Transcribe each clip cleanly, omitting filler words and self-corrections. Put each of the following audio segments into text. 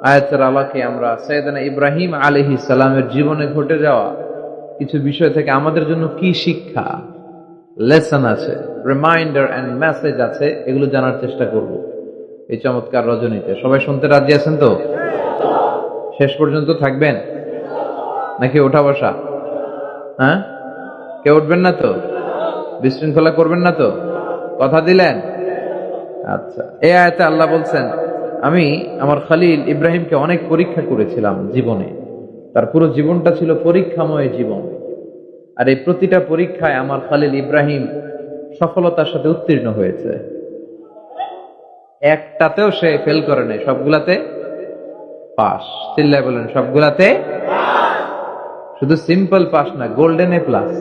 আয়াতের আলোকে আমরা সাইয়েদনা ইব্রাহিম আলাইহিস সালামের জীবনে ঘটে যাওয়া কিছু বিষয় থেকে আমাদের জন্য কি শিক্ষা, লেসন আছে, রিমাইন্ডার এন্ড মেসেজ আছে, এগুলো জানার চেষ্টা করব এই চমৎকার রজনীতে। সবাই শুনতে রাজি আছেন তো? শেষ পর্যন্ত থাকবেন নাকি ওঠা বসা? হ্যাঁ, কেউ উঠবেন না তো? বিশৃঙ্খলা করবেন না তো? কথা দিলেন? আচ্ছা, এই আয়াতে আল্লাহ বলছেন, আমি আমার খলিল ইব্রাহিমকে অনেক পরীক্ষা করেছিলাম জীবনে। তার পুরো জীবনটা ছিল পরীক্ষাময় জীবন, আর এই প্রতিটা পরীক্ষায় আমার খলিল ইব্রাহিম সফলতার সাথে উত্তীর্ণ হয়েছে। একটাতেও সে ফেল করে নাই, সবগুলাতে পাস। চিল্লায় বলেন, সবগুলাতে শুধু সিম্পল পাস না, golden A plus,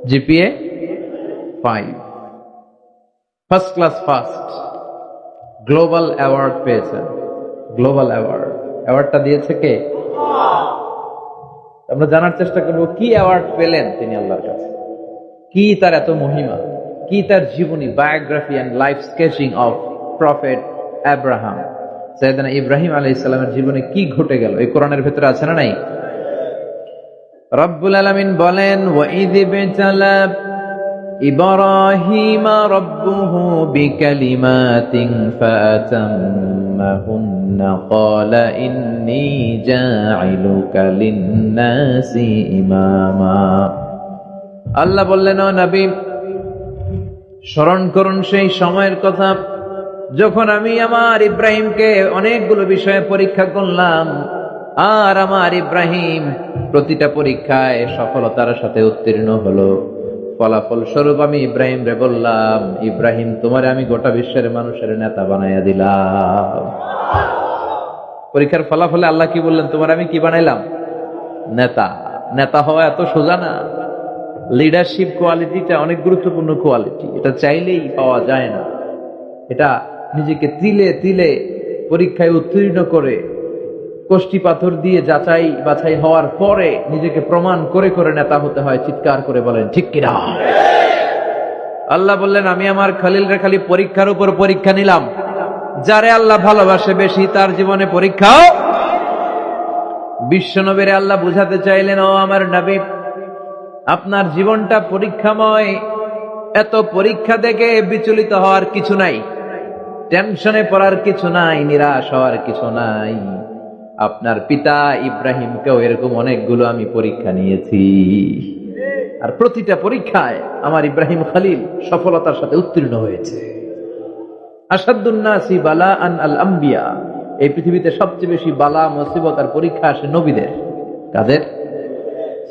GPA 5, first class first, global award পেয়েছেন। গ্লোবাল অ্যাওয়ার্ডটা দিয়েছে কে? আমরা জানার চেষ্টা করব কি অ্যাওয়ার্ড পেলেন তিনি আল্লাহর কাছে, কি তার এত মহিমা, কি তার জীবনী, biography and life sketching of prophet Abraham. সাইয়েদনা ইব্রাহিম আলাইহিস সালামের জীবনে কি ঘটে গেল, এই কোরআনের ভেতরে আছে না নাই? রব্বুল আলামিন বলেন, ওয়াইয বিতালা ইব্রাহিম রাব্বুহু বিকালিমাতিন ফাতাম্মাহুন্না ক্বালা ইন্নী জাঈলুকা লিন-নাসি ইমামা। আল্লাহ বললেন, ও নবী, স্মরণ করুন সেই সময়ের কথা যখন আমি আমার ইব্রাহিমকে অনেকগুলো বিষয়ে পরীক্ষা করলাম, আর আমার ইব্রাহিম প্রতিটা পরীক্ষায় সফলতার সাথে উত্তীর্ণ হলো। ফলাফল স্বরূপ আমি ইব্রাহিম রে বললাম, ইব্রাহিম, তোমারে আমি গোটা বিশ্বের মানুষের নেতা বানাইয়া দিলাম। পরীক্ষার ফলাফলে আল্লাহ কি বললেন? তোমার আমি কি বানাইলাম? নেতা। নেতা হওয়া এত সোজা না। লিডারশিপ কোয়ালিটিটা অনেক গুরুত্বপূর্ণ কোয়ালিটি, এটা চাইলেই পাওয়া যায় না। এটা নিজেকে তিলে তিলে পরীক্ষায় উত্তীর্ণ করে, কষ্টি পাথর দিয়ে যাচাই বাছাই হওয়ার পরে নিজেকে প্রমাণ করে করে নেতা হতে হয়। চিৎকার করে বলেন ঠিক কিনা? আল্লাহ বললেন, আমি আমার খলিল রে খালি পরীক্ষার উপর পরীক্ষা নিলাম। যারে আল্লাহ ভালোবাসে বেশি তার জীবনে পরীক্ষাও। বিশ্ব নবীরে আল্লাহ বুঝাতে চাইলেন, ও আমার নবী, আপনার জীবনটা পরীক্ষাময়। এত পরীক্ষা দেখে বিচলিত হওয়ার কিছু নাই, টেনশনে পড়ার কিছু নাই, নিরাশ হওয়ার কিছু নাই। আপনার পিতা ইব্রাহিমকেও এরকম অনেকগুলো আমি পরীক্ষা নিয়েছি, আর প্রতিটা পরীক্ষায় আমার ইব্রাহিম খলিল সফলতার সাথে উত্তীর্ণ হয়েছে। আসাদুন নাসি বালাআন আল আম্বিয়া, এই পৃথিবীতে সবচেয়ে বেশি বালা, মুসিবত আর পরীক্ষা আসে নবীদের। কাদের?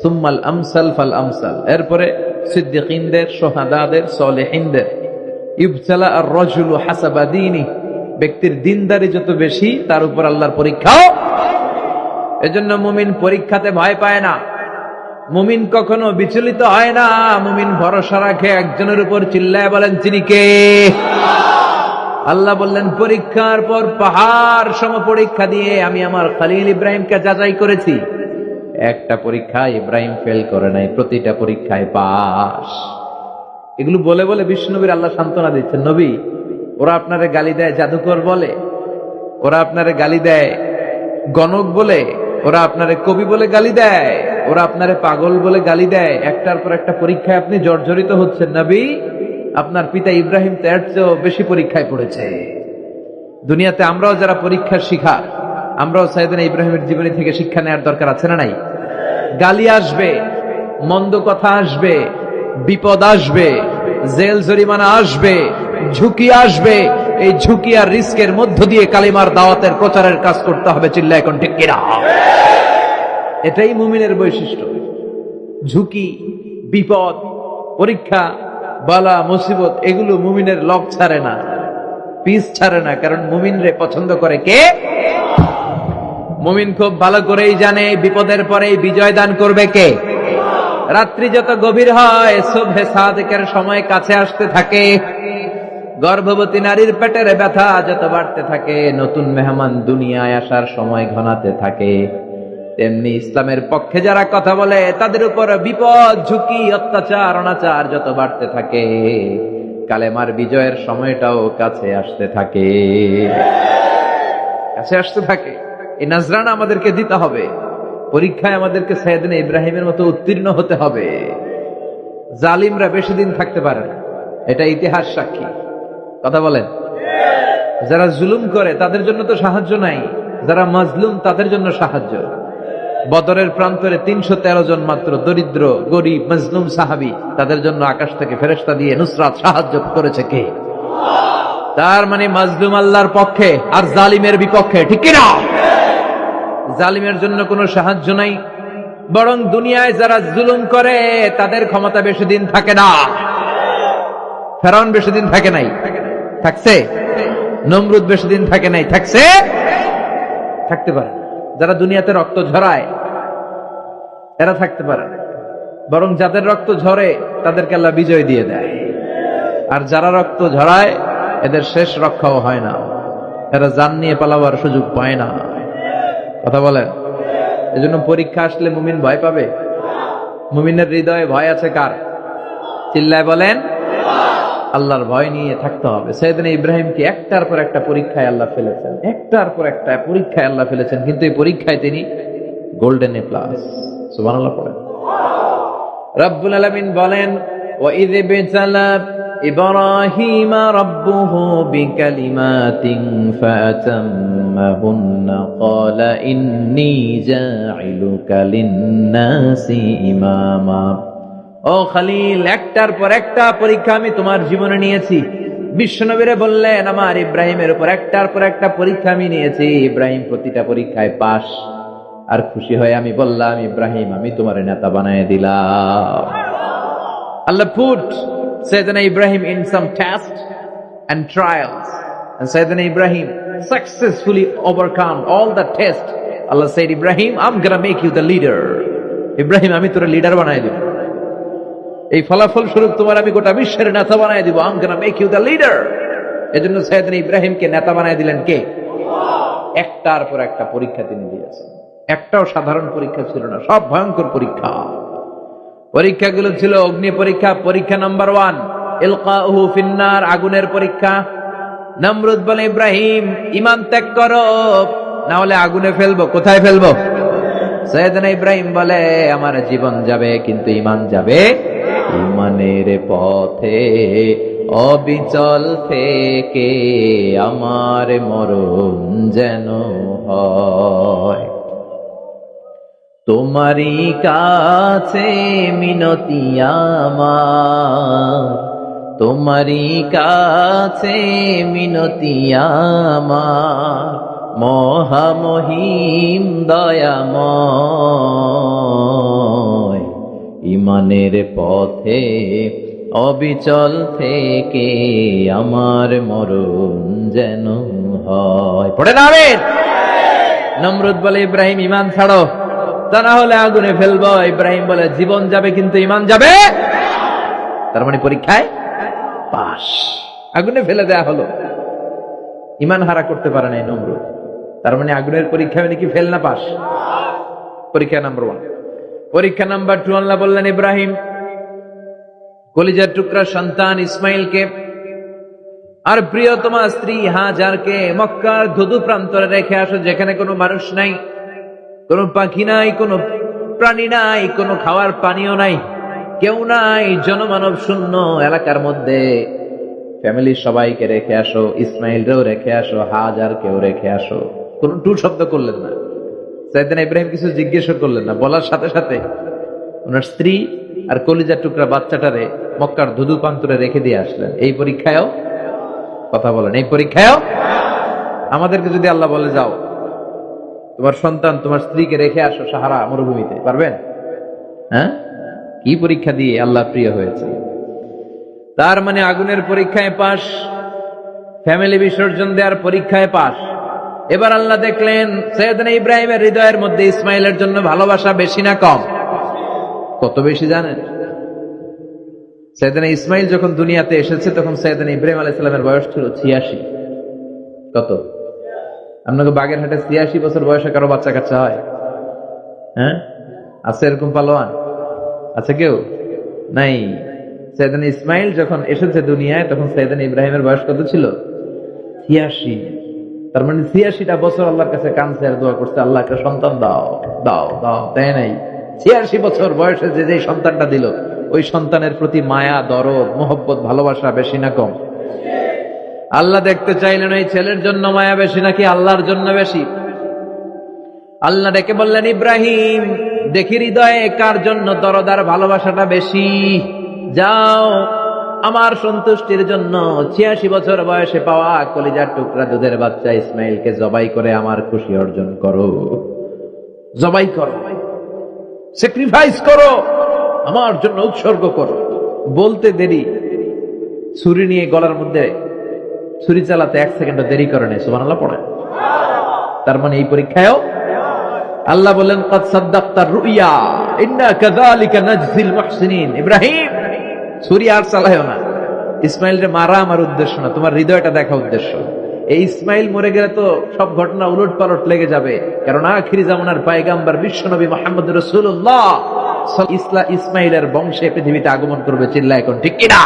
সুম্মাল আমসাল ফাল আমসাল, এরপরে সিদ্দিকিনদের, শুহাদাদের, সালেহিনদের। ইবতালা আর রাজুলু হাসাবা দীনি, ব্যক্তির দিনদারি যত বেশি তার উপর আল্লাহর পরীক্ষাও। এজন্য মুমিন পরীক্ষাতে ভয় পায় না, মুমিন কখনো বিচলিত হয় না। মুমিন ভরসা রাখে একজনের উপর। চিল্লায় বলেন, তিনি কে? আল্লাহ বললেন, পরীক্ষার পর পাহাড় সম পরীক্ষা দিয়ে আমি আমার খলিল ইব্রাহিমকে যাচাই করেছি। একটা পরীক্ষায় ইব্রাহিম ফেল করে নাই, প্রতিটা পরীক্ষায় পাস। এগুলো বলে বলে বিষ্ণুনবীর আল্লাহ সান্ত্বনা দিচ্ছেন, নবী, ওরা আপনারে গালি দেয় জাদুকর বলে, ওরা আপনারে গালি দেয় গণক বলে, ওরা আপনারে কবি বলে গালি দেয়, ওরা আপনারে পাগল বলে গালি দেয়। একটার পর একটা পরীক্ষায় আপনি জর্জরিত হচ্ছেন। নবী, আপনার পিতা ইব্রাহিম তো এর চেয়েও বেশি পরীক্ষায় পড়েছে। দুনিয়াতে আমরাও যারা পরীক্ষার শিকার, আমরাও সাইয়েদনা ইব্রাহিমের জীবনী থেকে শিক্ষা নেওয়ার দরকার আছে না নাই? গালি আসবে, মন্দ কথা আসবে, বিপদ আসবে, জেল জরিমানা আসবে, ঝুঁকি আসবে। এই ঝুঁকি আর রিস্কের মধ্য দিয়ে কালিমার দাওয়াতের প্রচারের কাজ করতে হবে। চিল্লা এখন ঠিক কিনা? এটাই মুমিনের বৈশিষ্ট্য। ঝুঁকি, বিপদ, পরীক্ষা, বালা, মুসিবত, এগুলো মুমিনের লক ছাড়ে না, পিস ছাড়ে না। কারণ মুমিনরে পছন্দ করে কে? মুমিন খুব ভালো করেই জানে বিপদের পরে বিজয় দান করবে কে। রাত্রি যত গভীর হয়, সুবহে সাদেকের সময় কাছে আসতে থাকে, গর্ভবতী নারীর পেটের ব্যথা যত বাড়তে থাকে, নতুন মেহমান দুনিয়ায় আসার সময় ঘনাতে থাকে, তেমনি ইসলামের পক্ষে যারা কথা বলে তাদের উপর বিপদ, ঝুঁকি, অত্যাচার, অনাচার যত বাড়তে থাকে, কালেমার বিজয়ের সময়টাও কাছে আসতে থাকে। কাছে আসতে থাকে। এই নাজরানা আমাদেরকে দিতে হবে। পরীক্ষায় আমাদেরকে সাইয়েদনা ইব্রাহিমের মতো উত্তীর্ণ হতে হবে। জালিমরা বেশি দিন থাকতে পারে না, এটা ইতিহাস সাক্ষী। কথা বলেন। যারা জুলুম করে তাদের জন্য তো সাহায্য নাই, যারা মাজলুম তাদের জন্য সাহায্য। বদরের প্রান্তরে 313 জন মাত্র দরিদ্র গরিব মাজলুম সাহাবী, তাদের জন্য আকাশ থেকে ফেরেশতা দিয়ে নুসরাত সাহায্য করেছে কে? তার মানে মাজলুম আল্লাহর পক্ষে আর জালিমের বিপক্ষে, ঠিক কি না? জালিমের জন্য কোনো সাহায্য নাই, বরং দুনিয়ায় যারা জুলুম করে তাদের ক্ষমতা বেশি দিন থাকে না। ফেরাউন বেশি দিন থাকে নাই, থাকছে? নমরুদ বেশি দিন থাকে নাই, থাকছে? থাকতে পারে। যারা দুনিয়াতে রক্ত ঝরায় এরা থাকতে পারে, বরং যাদের রক্ত ঝরে তাদেরকে আল্লাহ বিজয় দিয়ে দেয়। আর যারা রক্ত ঝরায় এদের শেষ রক্ষাও হয় না, এরা জান নিয়ে পালাবার সুযোগ পায় না। কথা বলেন। এজন্য পরীক্ষা আসলে মুমিন ভয় পাবে? মুমিনের হৃদয়ে ভয় আছে কার? চিল্লায় বলেন। আল্লাহর ভয় নিয়ে থাকতে হবে। সাইয়েদনা ইব্রাহিমকে একটার পর একটা পরীক্ষায় আল্লাহ ফেলেছেন, একটার পর একটা পরীক্ষায় আল্লাহ ফেলেছেন, কিন্তু এই পরীক্ষায় তিনি গোল্ডেন এ প্লাস। সুবহানাল্লাহ পড়েন। রব্বুল আলামিন বলেন, ওয়া ইয বিতালা ইব্রাহিম রাব্বুহু বিকালিমাতিন ফাতাম্মাহুন্না ক্বালা ইন্নী জাইলুকা লিন-নাসি ইমামা। ও খলিল, একটার পর একটা পরীক্ষা আমি তোমার জীবনে নিয়েছি। বিশ্বনবীরে বললেন, আমার ইব্রাহিমের উপর একটার পর একটা পরীক্ষা আমি নিয়েছি, ইব্রাহিম প্রতিটা পরীক্ষায় পাস। আর খুশি হয়ে আমি বললাম, ইব্রাহিম আমি তোমার নেতা বানায় দিলাম। আল্লাহ put Sayyidina Ibrahim in some tests and trials, and Sayyidina Ibrahim successfully overcome all the tests. Allah said, Ibrahim, I'm gonna make you the leader. Ibrahim আমি তোর লিডার বানায় দিব, এই ফলাফল স্বরূপ তোমার আমি গোটা বিশ্বের নেতা বানায় দিব। I'm gonna make you the leader. এজন্য সাইয়েদনা ইব্রাহিমকে নেতা বানায় দিলেন কে? একটার পর একটা পরীক্ষা তিনি দিয়েছেন। একটাও সাধারণ পরীক্ষা ছিল না, সব ভয়ঙ্কর পরীক্ষা। পরীক্ষাগুলো ছিল অগ্নি পরীক্ষা। পরীক্ষা নাম্বার 1 ইলকাউহু ফিন্নার, আগুনের পরীক্ষা। নমরুদ বলে, ইব্রাহিম ঈমান ত্যাগ করো, না হলে আগুনে ফেলবো। কোথায় ফেলবো? সাইয়েদনা ইব্রাহিম বলে, আমার জীবন যাবে কিন্তু ঈমান যাবে। ঈমানের পথে অবিচল থেকে আমার মরণ যেন হয়। তোমারই কাছে মিনতি আমার, তোমারই কাছে মিনতি আমার, মহামহিম দয়াময়। ঈমানের পথে অবিচল থেকে আমার মরণ যেন হয়। পড়ে না আমিন। নমরুদ বলে, ইব্রাহিম ঈমান ছাড়ো, তা না হলে আগুনে ফেলবো। ইব্রাহিম বলে, জীবন যাবে কিন্তু ঈমান যাবে। তার মানে পরীক্ষায় পাস, আগুনে ফেলে দেয়া হলো। ঈমান হারা করতে পারে নাই নমরুদ। তার মানে আগুনের পরীক্ষা মানে কি ফেল না পাস? পরীক্ষা নাম্বার 1। পরীক্ষা নাম্বার 2 আল্লাহ বললেন, ইব্রাহিম কলিজার টুকরা সন্তান ইসমাইলকে আর প্রিয়তমা স্ত্রী হাজারকে মক্কার ধুধু প্রান্তরে রেখে আসো, যেখানে কোনো মানুষ নাই, কোনো পাখি নাই, কোনো প্রাণী নাই, কোনো খাওয়ার পানিও নাই, কেউ নাই, জনমানব শূন্য এলাকার মধ্যে। ফ্যামিলির সবাইকে রেখে আসো, ইসমাইলরেও রেখে আসো, হাজারকেও রেখে আসো। কোন টু শব্দ করলেন না। সাইয়েদনা ইব্রাহিম কিছু জিজ্ঞেসও করলেন না, বলার সাথে সাথে ওনার স্ত্রী আর কলিজার টুকরা বাচ্চাটারে মক্কার ধুধু প্রান্তরে রেখে দিয়ে আসলেন। এই পরীক্ষায়ও, কথা বলেন, এই পরীক্ষায়ও আমাদেরকে যদি আল্লাহ বলে, যাও তোমার সন্তান তোমার স্ত্রীকে রেখে আসো সাহারা মরুভূমিতে, পারবেন? হ্যাঁ, কি পরীক্ষা দিয়ে আল্লাহ প্রিয় হয়েছে। তার মানে আগুনের পরীক্ষায় পাস, ফ্যামিলি বিসর্জন দেওয়ার পরীক্ষায় পাস। এবার আল্লাহ দেখলেন সাইয়েদনা ইব্রাহিমের হৃদয়ের মধ্যে ইসমাইলের জন্য ভালোবাসা বেশি না কম? কত বেশি জানেন? সাইয়েদনা ইসমাইল যখন দুনিয়াতে এসেছে তখন সাইয়েদনা ইব্রাহিম আলাইহিস সালামের বয়স ছিল 86। কত? আপনাকে বাগেরহাটে 86 বছর বয়সে কারো বাচ্চা কাচ্চা হয়? হ্যাঁ, আছে এরকম পালোয়ান? আছে কেউ? নাই। সাইয়েদনা ইসমাইল যখন এসেছে দুনিয়ায় তখন সাইয়েদনা ইব্রাহিমের বয়স কত ছিল? 86। তার মানে 86টা বছর আল্লাহর কাছে কাঁদছে আর দোয়া করছে, আল্লাহ একটা সন্তান দাও দাও দাও, দেয় নাই। 86 বছর বয়সে যে সন্তানটা দিল, ওই সন্তানের প্রতি মায়া, দরদ, মোহব্বত, ভালোবাসা বেশি না কম? আল্লাহ দেখতে চাইলেন ওই ছেলের জন্য মায়া বেশি নাকি আল্লাহর জন্য বেশি। আল্লাহ ডেকে বললেন, ইব্রাহিম, দেখি হৃদয়ে কার জন্য দরদ আর ভালোবাসাটা বেশি। যাও আমার সন্তুষ্টির জন্য 86 বছর বয়সে পাওয়া কলিজার টুকরা দুধের বাচ্চা ইসমাইলকে জবাই করে আমার খুশি অর্জন করো। জবাই করো, স্যাক্রিফাইস করো, আমার জন্য উৎসর্গ করো। বলতে দেরি, ছুরি নিয়ে গলার মধ্যে ছুরি চালাতে 1 সেকেন্ডও দেরি করে নেই। সুবহানাল্লাহ পড়ে। তার মানে এই পরীক্ষায়ও আল্লাহ বলেন, ক্বাদ সাদ্দাকতার রুইয়া ইন্না কাযালিকা নাজজিল মুহসিনিন। ইব্রাহিম, ছুরি আর চালায়ও না। ইসমাইলকে মারা আমার উদ্দেশ্য না, তোমার হৃদয়টা দেখা উদ্দেশ্য। এই ইসমাইল মরে গেলে তো সব ঘটনা উলট পালট লেগে যাবে, কারণ আখিরি জামানার পয়গম্বর বিশ্বনবী মুহাম্মদ রাসূলুল্লাহ ইসমাইলের বংশে পৃথিবীতে আগমন করবে। চিল্লা এখন ঠিক কিনা?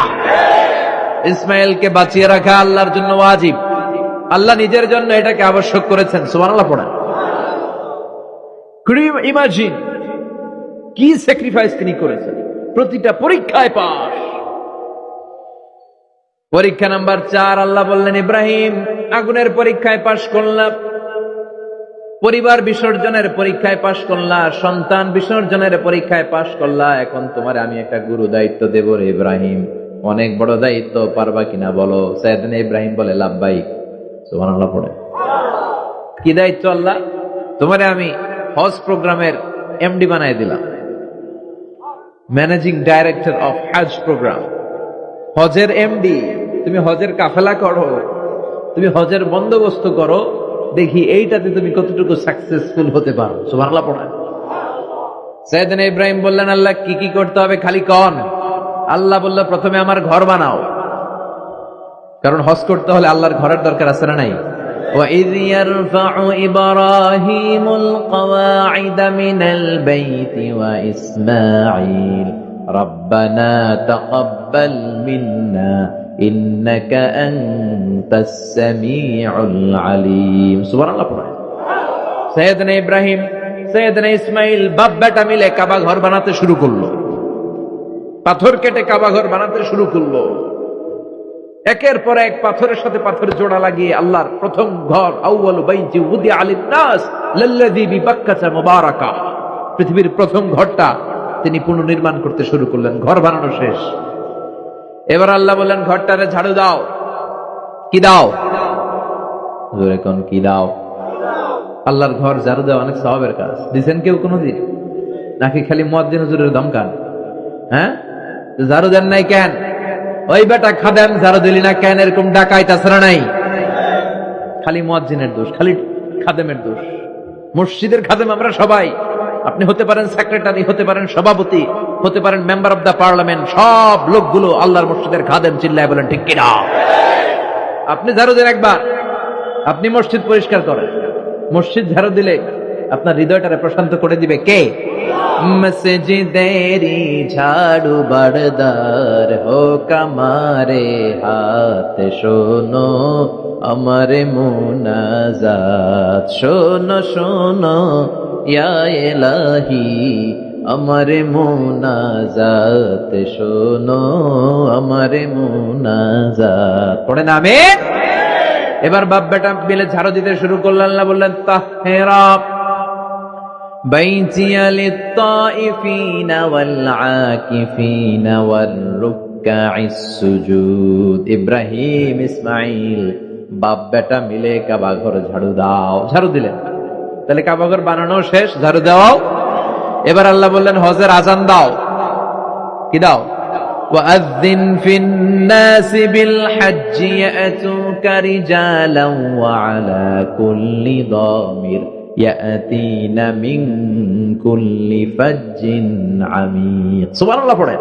ইসমাইলকে বাঁচিয়ে রাখা আল্লাহর জন্য ওয়াজিব। আল্লাহ নিজের জন্য এটাকে আবশ্যক করেছেন। সুবহানাল্লাহ পড়া। ইমাজিন কি স্যাক্রিফাইস তিনি করেছেন। প্রতিটা পরীক্ষায় পাস। পরীক্ষা নাম্বার 4, আল্লাহ বললেন, ইব্রাহিম, আগুনের পরীক্ষায় পাশ করলাম, পরিবার বিসর্জনের পরীক্ষায় পাশ করলা, সন্তান বিসর্জনের পরীক্ষায় পাশ করলা, এখন তোমার আমি একটা গুরু দায়িত্ব দেব রে ইব্রাহিম। অনেক বড় দায়িত্ব, পারবা কিনা বলো? সাইয়েদনা ইব্রাহিম বলে, লাব্বাইক। সুবহানাল্লাহ পড়ে। কি দায়িত্ব আল্লাহ? তোমারে আমি হজ প্রোগ্রামের এমডি বানাই দিলাম, ম্যানেজিং ডাইরেক্টর অফ হজ প্রোগ্রাম। হজের এমডি। তুমি হজের কাফেলা করো, তুমি হজের বন্দোবস্ত করো, দেখি এইটাতে তুমি কতটুকু সাকসেসফুল হতে পারো। সুবহানাল্লাহ পড়া। সাইয়েদনা ইব্রাহিম বললেন, আল্লাহ কি কি করতে হবে খালি কন। আল্লাহ বলল, প্রথমে আমার ঘর বানাও, কারণ হজ করতে হলে আল্লাহর ঘরের দরকার আছে না নাই? وَإِذْ يَرْفَعُ إِبْرَاهِيمُ الْقَوَاعِدَ مِنَ الْبَيْتِ وَإِسْمَاعِيلُ رَبَّنَا تَقَبَّلْ مِنَّا إِنَّكَ أَنْتَ السَّمِيعُ الْعَلِيمُ। সুবহানাল্লাহ পড়ে। সাইয়েদনা ইব্রাহিম, সাইয়েদনা ইসমাইল বাপ বেটা মিলে কাবা ঘর বানাতে শুরু করলো। পাথর কেটে কাবা ঘর বানাতে শুরু করলো। একের পর এক পাথরের সাথে পাথর জোড়া লাগিয়ে আল্লাহর প্রথম ঘর, আউয়ালু বাইতি উদিআ লিন-নাস লাল্লাযী বিবাক্কাতা মুবারাকা, পৃথিবীর প্রথম ঘরটা তিনি পুনর্নির্মাণ করতে শুরু করলেন। ঘর বানানো শেষ। এবার আল্লাহ বললেন, ঘরটারে ঝাড়ু দাও। কি দাও? জোরে কোন, কি দাও? আল্লাহর ঘর ঝাড়ু দেওয়া অনেক সওয়াবের কাজ। দিছেন কেউ কোনদিন? নাকি খালি মুয়াজ্জিন হুজুরের দমকান? হ্যাঁ, ঝাড়ু দেন নাই কেন? ওই বেটা খাদেম, ঝাড়ু দিলি না কেন? এরকম ডাকাইত আছে না নাই? খালি মুয়াজ্জিনের দোষ, খালি খাদেমের দোষ। মসজিদের খাদেম আমরা সবাই। আপনি হতে পারেন সেক্রেটারি, হতে পারেন সভাপতি, হতে পারেন মেম্বার অব দা পার্লামেন্ট, সব লোকগুলো আল্লাহর মসজিদের খাদেম। চিল্লায় বলেন ঠিক কিনা? আপনি ঝাড়ু দেন একবার, আপনি মসজিদ পরিষ্কার করেন। মসজিদ ঝাড়ু দিলে আপনার হৃদয়টারে প্রশান্ত করে দিবে কে? মসজিদেরি ঝাড়ু বারদার হোক আমারে হাত, শোনো আমারে মুনাজাত, শোনো শোনো ইয়া ইলাহি আমারে মুনাজাত, শোনো আমারে মুনাজাত। পড়েন আমিন। এবার বাপ বেটা মিলে ঝাড়ু দিতে শুরু করলেন। আল্লাহ বললেন, তাহহিরা বাইতিয়া লিত-তাইফিনা ওয়াল-আকিফিনা ওয়ার-রুক্কা'ইস সুজুদ। ইব্রাহিম, ইসমাইল বাপ বেটা মিলে কাবা ঘর ঝাড়ু দাও। ঝাড়ু দিলেন। তাহলে কাবা ঘর বানানো শেষ, ঝাড়ু দাও। এবার আল্লাহ বললেন, হজের আজান দাও। কি দাও? وَأَذِّنْ فِي النَّاسِ بِالْحَجِّ يَأْتُوكَ رِجَالًا وَعَلَى كُلِّ ضَامِرٍ يَأْتِينَ مِنْ كُلِّ فَجٍّ عَمِيقٍ। সুবহানাল্লাহ পড়েন।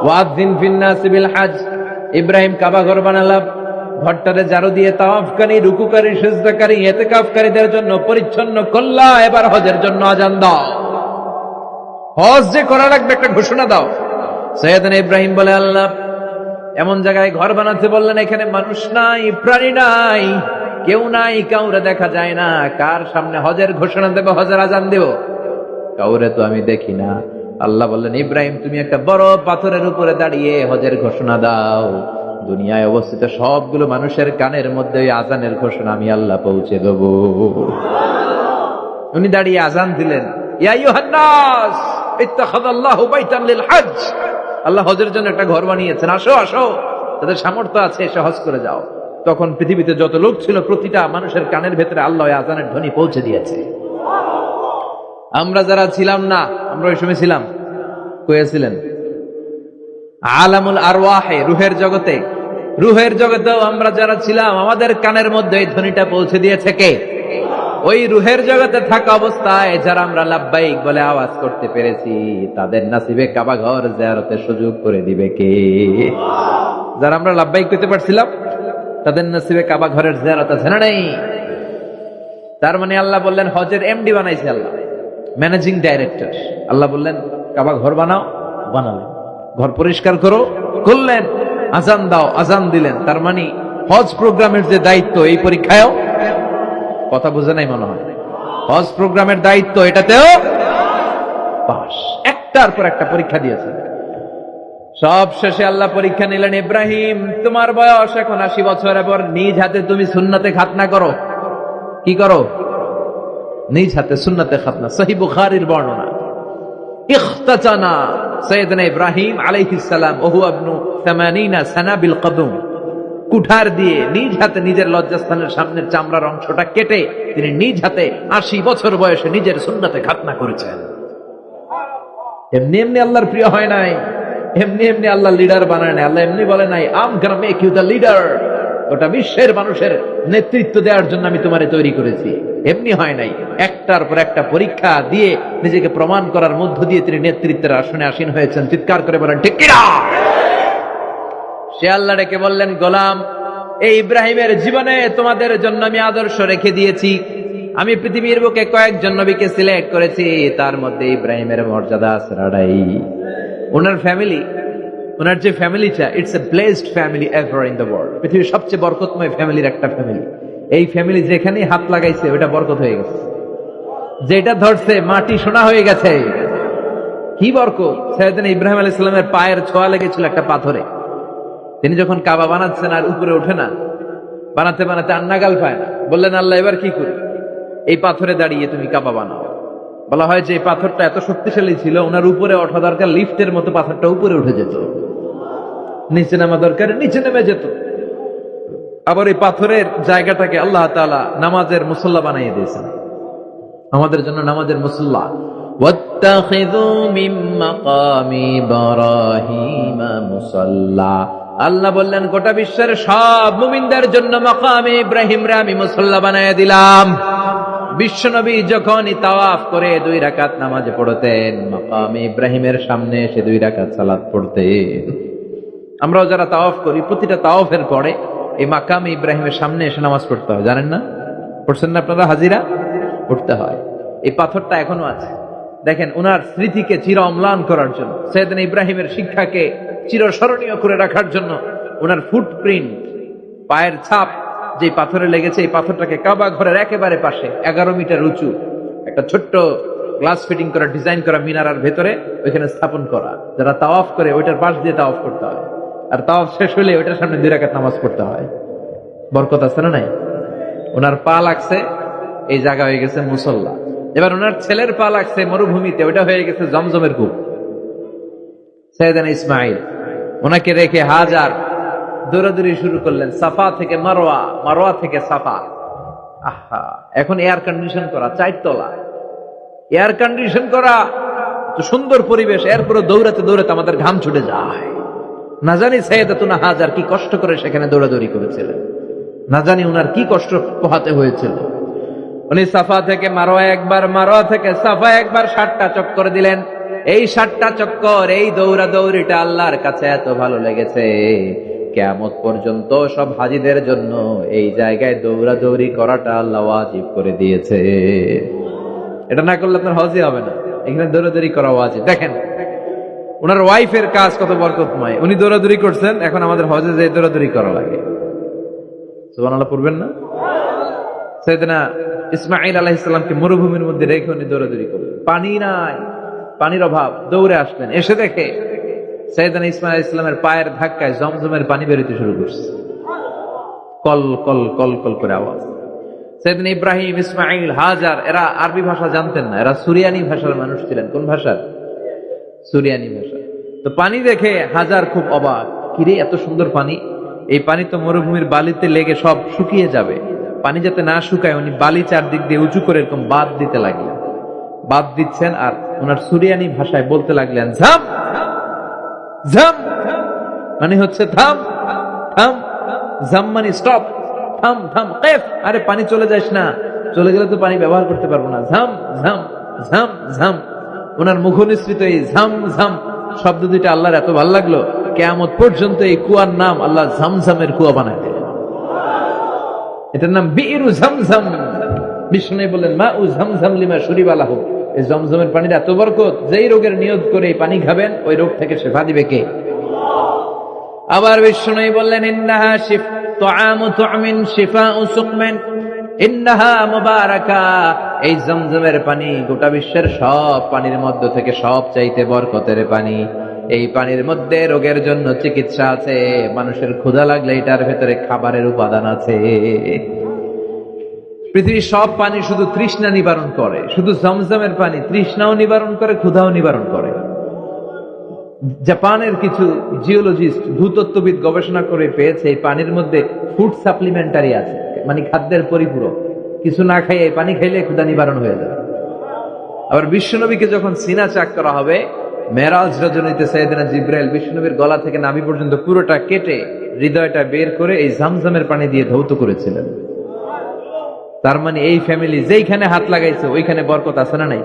وَأَذِّنْ فِي النَّاسِ بِالْحَجِّ। ইব্রাহিম কাবা ঘর বানালাম, ঘরটারে ঝাড়ু দিয়ে তাওয়াফকারী, রুকুকারী, সিজদাকারী, ইতিকাফকারীদের জন্য পরিচ্ছন্ন করলা। এবার হজের জন্য আজান দাও। হজ যে করা লাগবে একটা ঘোষণা দাও। সাইয়েদনা ইব্রাহিম বলে, আল্লাহ এমন জায়গায় ঘর বানাতে বললেন এখানে মানুষ নাই, প্রাণী নাই, কেউ নাই, কাউরে দেখা যায় না। কার সামনে হজের ঘোষণা দেব, হজের আজান দেব? কাউরে তো আমি দেখি না। আল্লাহ বললেন, ইব্রাহিম তুমি একটা বড় পাথরের উপরে দাঁড়িয়ে হজের ঘোষণা দাও। দুনিয়ায় অবস্থিত সবগুলো মানুষের কানের মধ্যে ওই আজানের ঘোষণা আমি আল্লাহ পৌঁছে দেব। উনি দাঁড়িয়ে আজান দিলেন, ইয়া আইয়ুহান নাস ইত্তাখাযাল্লাহু বাইতান লিল হজ। আল্লাহ হজের জন্য একটা ঘর বানিয়েছেন, আসো আসো, তাদের সামর্থ্য আছে এসে হজ করে যাও। তখন পৃথিবীতে যত লোক ছিল প্রতিটা মানুষের কানের ভেতরে আল্লাহ ওই আজানের ধ্বনি পৌঁছে দিয়েছে। আমরা যারা ছিলাম না, আমরা ওই সময় ছিলাম, কয়েছিলেন আলামুল আরওয়াহে, রুহের জগতে, রুহের জগতেও আমরা যারা ছিলাম আমাদের কানের মধ্যে এই ধ্বনিটা পৌঁছে দিয়েছে কে? ওই রুহের জগতে থাকা অবস্থায় যারা আমরা লাব্বাইক বলে আওয়াজ করতে পেরেছি, তাদের নাসিবে কাবা ঘর জিয়ারতের সুযোগ করে দিবে কে? যারা আমরা লাব্বাইক করতে পারছিলাম তাদের নসিবে কাবা ঘরের জিয়ারত আছে না নাই? তার মানে আল্লাহ বললেন হজের এমডি বানাইছে আল্লাহ, ম্যানেজিং ডাইরেক্টর। আল্লাহ বললেন কাবা ঘর বানাও, বানালেন। ঘর পরিষ্কার করো, করলেন। আজান দাও, আজান দিলেন। তার মানে হজ প্রোগ্রামের যে দায়িত্ব এই পরীক্ষায়ও, কথা বুঝে নাই মনে হয়, হজ প্রোগ্রামের দায়িত্ব এটাতেও পাস। একটার পর একটা পরীক্ষা দিয়েছেন। সব শেষে আল্লাহ পরীক্ষা নিলেন, ইব্রাহিম তোমার বয়স এখন 80 বছর, এবার নিজ হাতে তুমি সুন্নতে খাতনা করো। কি করো? নিজ হাতে সুন্নতে খাতনা। সহিহ বুখারীর বর্ণনা, ইখতাতানা সাইয়েদনা ইব্রাহিম আলাইহিস সালাম ওহু ইবনু 80 সানা বিল কদম। কুঠার দিয়ে নিজ হাতে নিজের লজ্জাস্থানের সামনের চামড়ার অংশটা কেটে তিনি নিজ হাতে 80 বছর বয়সে নিজের সুন্নতে খাতনা করেছেন। এমনি এমনি আল্লাহর প্রিয় হয় নাই, এমনি এমনি আল্লাহ লিডার বানায় নাই। আল্লাহ এমনি বলে নাই I'm gonna make you the leader, গোটা বিশ্বের মানুষের নেতৃত্ব দেওয়ার জন্য আমি তোমারে তৈরি করেছি। এমনি হয় নাই, একটার পর একটা পরীক্ষা দিয়ে নিজেকে প্রমাণ করার মধ্য দিয়ে তিনি নেতৃত্বের আসনে আসীন হয়েছেন। চিৎকার করে বলেন ঠিক কিনা? সে আল্লাহ ডেকে বললেন, গোলাম এই ইব্রাহিমের জীবনে তোমাদের জন্য আমি আদর্শ রেখে দিয়েছি। আমি পৃথিবীর বুকে কয়েকজন নবীকে সিলেক্ট করেছি, তার মধ্যে ইব্রাহিমের মর্যাদা আসরাড়াই। ওনার ফ্যামিলি, ওনার যে ফ্যামিলিটা, it's a blessed family ever in the world. পৃথিবীর সবচেয়ে বরকতময় ফ্যামিলির একটা ফ্যামিলি। এই ফ্যামিলি যেখানেই হাত লাগাইছে ওটা বরকত হয়ে গেছে, যেটা ধরছে মাটি সোনা হয়ে গেছে। কি বরকত! সাইয়েদনা ইব্রাহিম আলাইহিস সালামের পায়ের ছোঁয়া লেগেছিল একটা পাথরে। তিনি যখন কাবা বানাচ্ছেন আর উপরে ওঠে না, বানাতে বানাতে আর নাগাল পায় না, বললেন আল্লাহ এবার কি করি? এই পাথরে দাঁড়িয়ে তুমি কাবা বানাও। বলা হয় যে এই পাথরটা এত শক্তিশালী ছিল, ওনার উপরে ওঠা দরকার লিফটের মতো পাথরটা উপরে উঠে যেত, নিচে নামা দরকার নিচে নেমে যেত। আবার এই পাথরের জায়গাটাকে আল্লাহ তাআলা নামাজের মুসল্লা বানিয়ে দিয়েছেন, আমাদের জন্য নামাজের মুসল্লা। ওয়াত্তাখিযু মিন মাকামি ইব্রাহিমা মুসাল্লা। আল্লাহ বললেন গোটা বিশ্বের সব মুমিনদের জন্য মাকামে ইব্রাহিমরে আমি মুসল্লা বানায় দিলাম। বিশ্বনবী যখনই তাওয়াফ করে 2 রাকাত নামাজ পড়তেন, মাকামে ইব্রাহিমের সামনে এসে 2 রাকাত সালাত পড়তেন। আমরাও যারা তাওয়াফ করি, প্রতিটা তাওয়াফের পরে এই মাকামে ইব্রাহিমের সামনে এসে নামাজ পড়তে হয়, জানেন না? পড়ছেন না আপনারা? হাজিরা পড়তে হয়। এই পাথরটা এখনো আছে। দেখেন উনার স্মৃতিকে চির অম্লান করার জন্য, সাইয়েদনা ইব্রাহিমের শিক্ষাকে চিরস্মরণীয় করে রাখার জন্য ওনার ফুটপ্রিন্ট, পায়ের ছাপ যে পাথরে লেগেছে, এই পাথরটাকে কাবা ঘরের একেবারে পাশে 11 মিটার উঁচু একটা ছোট্ট গ্লাস ফিটিং করা, ডিজাইন করা মিনারার ভেতরে ওইখানে স্থাপন করা। যারা তাওয়াফ করে ওইটার পাশ দিয়ে তাওয়াফ করতে হয়, আর তাওয়াফ শেষ হলে ওইটার সামনে 2 রাকাত নামাজ পড়তে হয়। বরকত আছে না নাই? ওনার পা লাগছে, এই জায়গা হয়ে গেছে মুসল্লা। এবার ওনার ছেলের পা লাগছে মরুভূমিতে, ওইটা হয়ে গেছে জমজমের কূপ। সাইয়েদনা ইসমাইল ওনাকে রেখে হাজার দৌড়াদৌড়ি শুরু করলেন, সাফা থেকে মারওয়া, মারওয়া থেকে সাফা। আহা, এখন এয়ার কন্ডিশন করা, 4 তলা এয়ার কন্ডিশন করা, তো সুন্দর পরিবেশ, এরপরে দৌড়াতে দৌড়াতে আমাদের ঘাম ছুটে যায়। না জানি সাইয়েদাতুনা হাজার কি কষ্ট করে সেখানে দৌড়াদৌড়ি করেছিলেন, না জানি উনার কি কষ্ট পোহাতে হয়েছিল। উনি সাফা থেকে মারওয়া একবার, মারওয়া থেকে সাফা একবার 7টা চক্কর দিলেন। এই 7টা চক্কর, এই দৌড়াদৌড়িটা আল্লাহর কাছে এত ভালো লেগেছে, কিয়ামত পর্যন্ত সব হাজীদের জন্য এই জায়গায় দৌড়াদৌড়ি করাটা আল্লাহ ওয়াজিব করে দিয়েছে। এটা না করলে আপনার হজই হবে না, এখানে দৌড়াদৌড়ি করা ওয়াজিব। দেখেন ওনার ওয়াইফের কাজ কত বরকতময়, উনি দৌড়াদৌড়ি করছেন, এখন আমাদের হজে যে দৌড়াদৌড়ি করা লাগে। সুবহানাল্লাহ পড়বেন না? সাইয়েদনা ইসমাঈল আলাইহিস সালামকে মরুভূমির মধ্যে রেখে উনি দৌড়াদৌড়ি করলেন, পানি নাই, পানির অভাব, দৌড়ে আসলেন, এসে দেখে সাইয়েদনা ইসমাঈল আলাইহিস সালামের পায়ের ধাক্কায় জমজমের পানি বেরোতে শুরু করছে, কল কল কল কল করে আওয়াজ। সাইয়েদনা ইব্রাহিম, ইসমাঈল, হাজার এরা আরবি ভাষা জানতেন না, এরা সুরিয়ানি ভাষার মানুষ ছিলেন। কোন ভাষার? সুরিয়ানি ভাষা। তো পানি দেখে হাজার খুব অবাক, কিরে এত সুন্দর পানি, এই পানি তো মরুভূমির বালিতে লেগে সব শুকিয়ে যাবে, পানি যাতে না শুকায় উনি বালি চারদিক দিয়ে উঁচু করে এরকম বাঁধ দিতে লাগলেন, বাঁধ দিচ্ছেন আর ওনার সুরিয়ানি ভাষায় বলতে লাগলেন ঝাম ঝাম, মানে হচ্ছে থাম থাম, ঝাম মানে স্টপ, থাম থাম, কেফ, আরে পানি চলে যাস না, চলে গেলে তো পানি ব্যবহার করতে পারবো না, ঝাম ঝাম ঝাম ঝাম। ওনার মুখ নিঃসৃত এই ঝাম ঝাম শব্দ দুইটা আল্লাহর এত ভালো লাগলো, কিয়ামত পর্যন্ত এই কুয়ার নাম আল্লাহ ঝামঝামের কুয়া বানায় দিলেন। এটার নাম বিইরু ঝামঝাম। বিষ্ণু বললেন মা উ ঝামঝাম লিমা শুরিবা লাহু, এই জমজমের পানির এত বরকত, যেই রোগের নিয়ত করে এই পানি খাবেন ওই রোগ থেকে শেফা দিবে কে? আবার বিষ্ণু বললেন ইন্নাহা শিফ তুআমু তুমিন শিফাউ সুকমিন ইন্নাহা মুবারাকা, এই জমজমের পানি গোটা বিশ্বের সব পানির মধ্য থেকে সব চাইতে বরকতের পানি। এই পানির মধ্যে রোগের জন্য চিকিৎসা আছে, মানুষের ক্ষুধা লাগলে এটার ভেতরে খাবারের উপাদান আছে। পৃথিবীর সব পানি শুধু তৃষ্ণা নিবারণ করে, শুধু জমজমের পানি তৃষ্ণাও নিবারণ করে, ক্ষুধাও নিবারণ করে। জাপানের কিছু জিওলজিস্ট, ভূতত্ত্ববিদ গবেষণা করে পেয়েছে এই পানির মধ্যে ফুড সাপ্লিমেন্টারি আছে, মানে খাদ্যের পরিপূরক। কিছু না খাইয়ে এই পানি খাইলে ক্ষুধা নিবারণ হয়ে যাবে। আবার বিশ্বনবীকে যখন সিনা চাক করা হবে, মেরাজ রজনীতে সাইয়েদনা জিবরাইল বিশ্বনবীর গলা থেকে নাভি পর্যন্ত পুরোটা কেটে হৃদয়টা বের করে এই জামজামের পানি দিয়ে ধৌত করেছিলেন। তার মানে এই ফ্যামিলি যেইখানে হাত লাগাইছে ওইখানে বরকত আছে না নাই?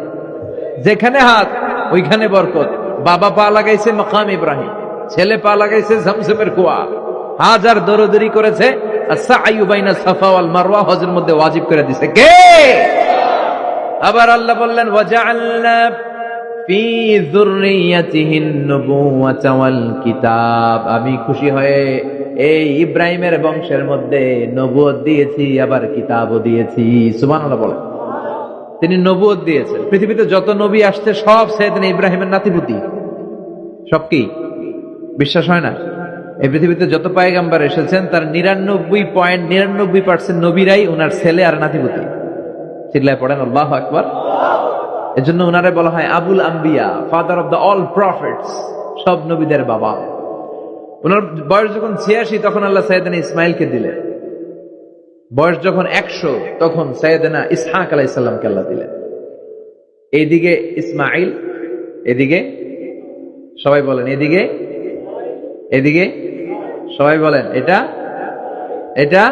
যেখানে হাত ওইখানে বরকত। বাবা পা লাগাইছে মাকাম ইব্রাহিম, ছেলে পা লাগাইছে জামজামের কুয়া, হাজার দৌড়াদৌড়ি করেছে, আস-সা'য়ু বাইনা সাফা ওয়াল মারওয়া হজের মধ্যে ওয়াজিব করে দিয়েছে কে? আবার আল্লাহ বললেন ওয়াজআলনা ফি যুররিয়াতিহিন নুবুওয়াতা ওয়াল কিতাব, আমি খুশি হয়ে এই ইব্রাহিমের বংশের মধ্যে নবুয়ত দিয়েছি, আবার কিতাবও দিয়েছি। সুবহানাল্লাহ বলেন। তিনি নবুয়ত দিয়েছেন। পৃথিবীতে যত নবী আসছে সব সাইয়েদনা ইব্রাহিমের নাতিপুতি। সব কি বিশ্বাস হয় না? এই পৃথিবীতে যত পয়গম্বর এসেছেন তার 99.99% নবীরাই ওনার ছেলে আর নাতিপুতি। চিল্লায় পড়েন আল্লাহু আকবার। এজন্য ওনারে বলা হয় আবুল আম্বিয়া, father of the all prophets, সব নবীদের বাবা। ওনার বয়স যখন 86 তখন আল্লাহ সাইয়েদনা ইসমাইলকে দিলেন। বয়স যখন 100 তখন সাইয়েদনা ইসহাক আলাইহিস সালামকে আল্লাহ দিলেন। এইদিকে ইসমাইল, এদিকে সবাই বলেন এদিকে, এদিকে সবাই বলেন এটা এটা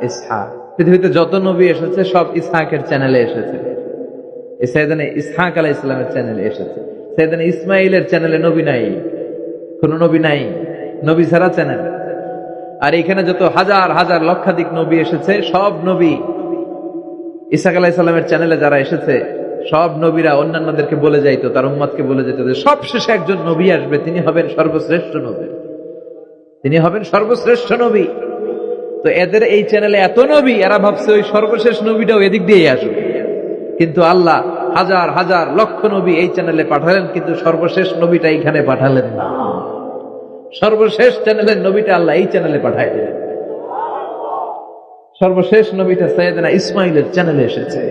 ইসহাক। পৃথিবীতে যত নবী এসেছে সব ইসহাকের চ্যানেলে এসেছে। এই সাইয়েদনা ইসহাক আলাইহিস সালামের চ্যানেলে এসেছে। সাইয়েদনা ইসমাইলের চ্যানেলে নবী নাই, কোন নবী নাই, নবী ছাড়া চ্যানেল। আর এখানে যত হাজার হাজার লক্ষাধিক নবী এসেছে সব নবী ইসহাক আলাইহিস সালামের চ্যানেলে যারা এসেছে সব নবীরা অন্যান্যদেরকে বলে যাইতো, তার উম্মতকে বলে যেত যে সবশেষে একজন নবী আসবে, তিনি হবেন সর্বশ্রেষ্ঠ নবী, তিনি হবেন সর্বশ্রেষ্ঠ নবী। তো এদের এই চ্যানেলে এত নবী, এরা ভাবছে ওই সর্বশেষ নবীটাও এদিক দিয়ে আসবে, কিন্তু আল্লাহ হাজার হাজার লক্ষ নবী এই চ্যানেলে পাঠালেন, কিন্তু সর্বশেষ নবীটা এইখানে পাঠালেন না। সর্বশেষ চ্যানেলের নবীটা আল্লাহ এই চ্যানেলে পাঠায় দিলেন। সর্বশেষ নবীটা সাইয়েদনা ইসমাইলের চ্যানেলে এসেছে।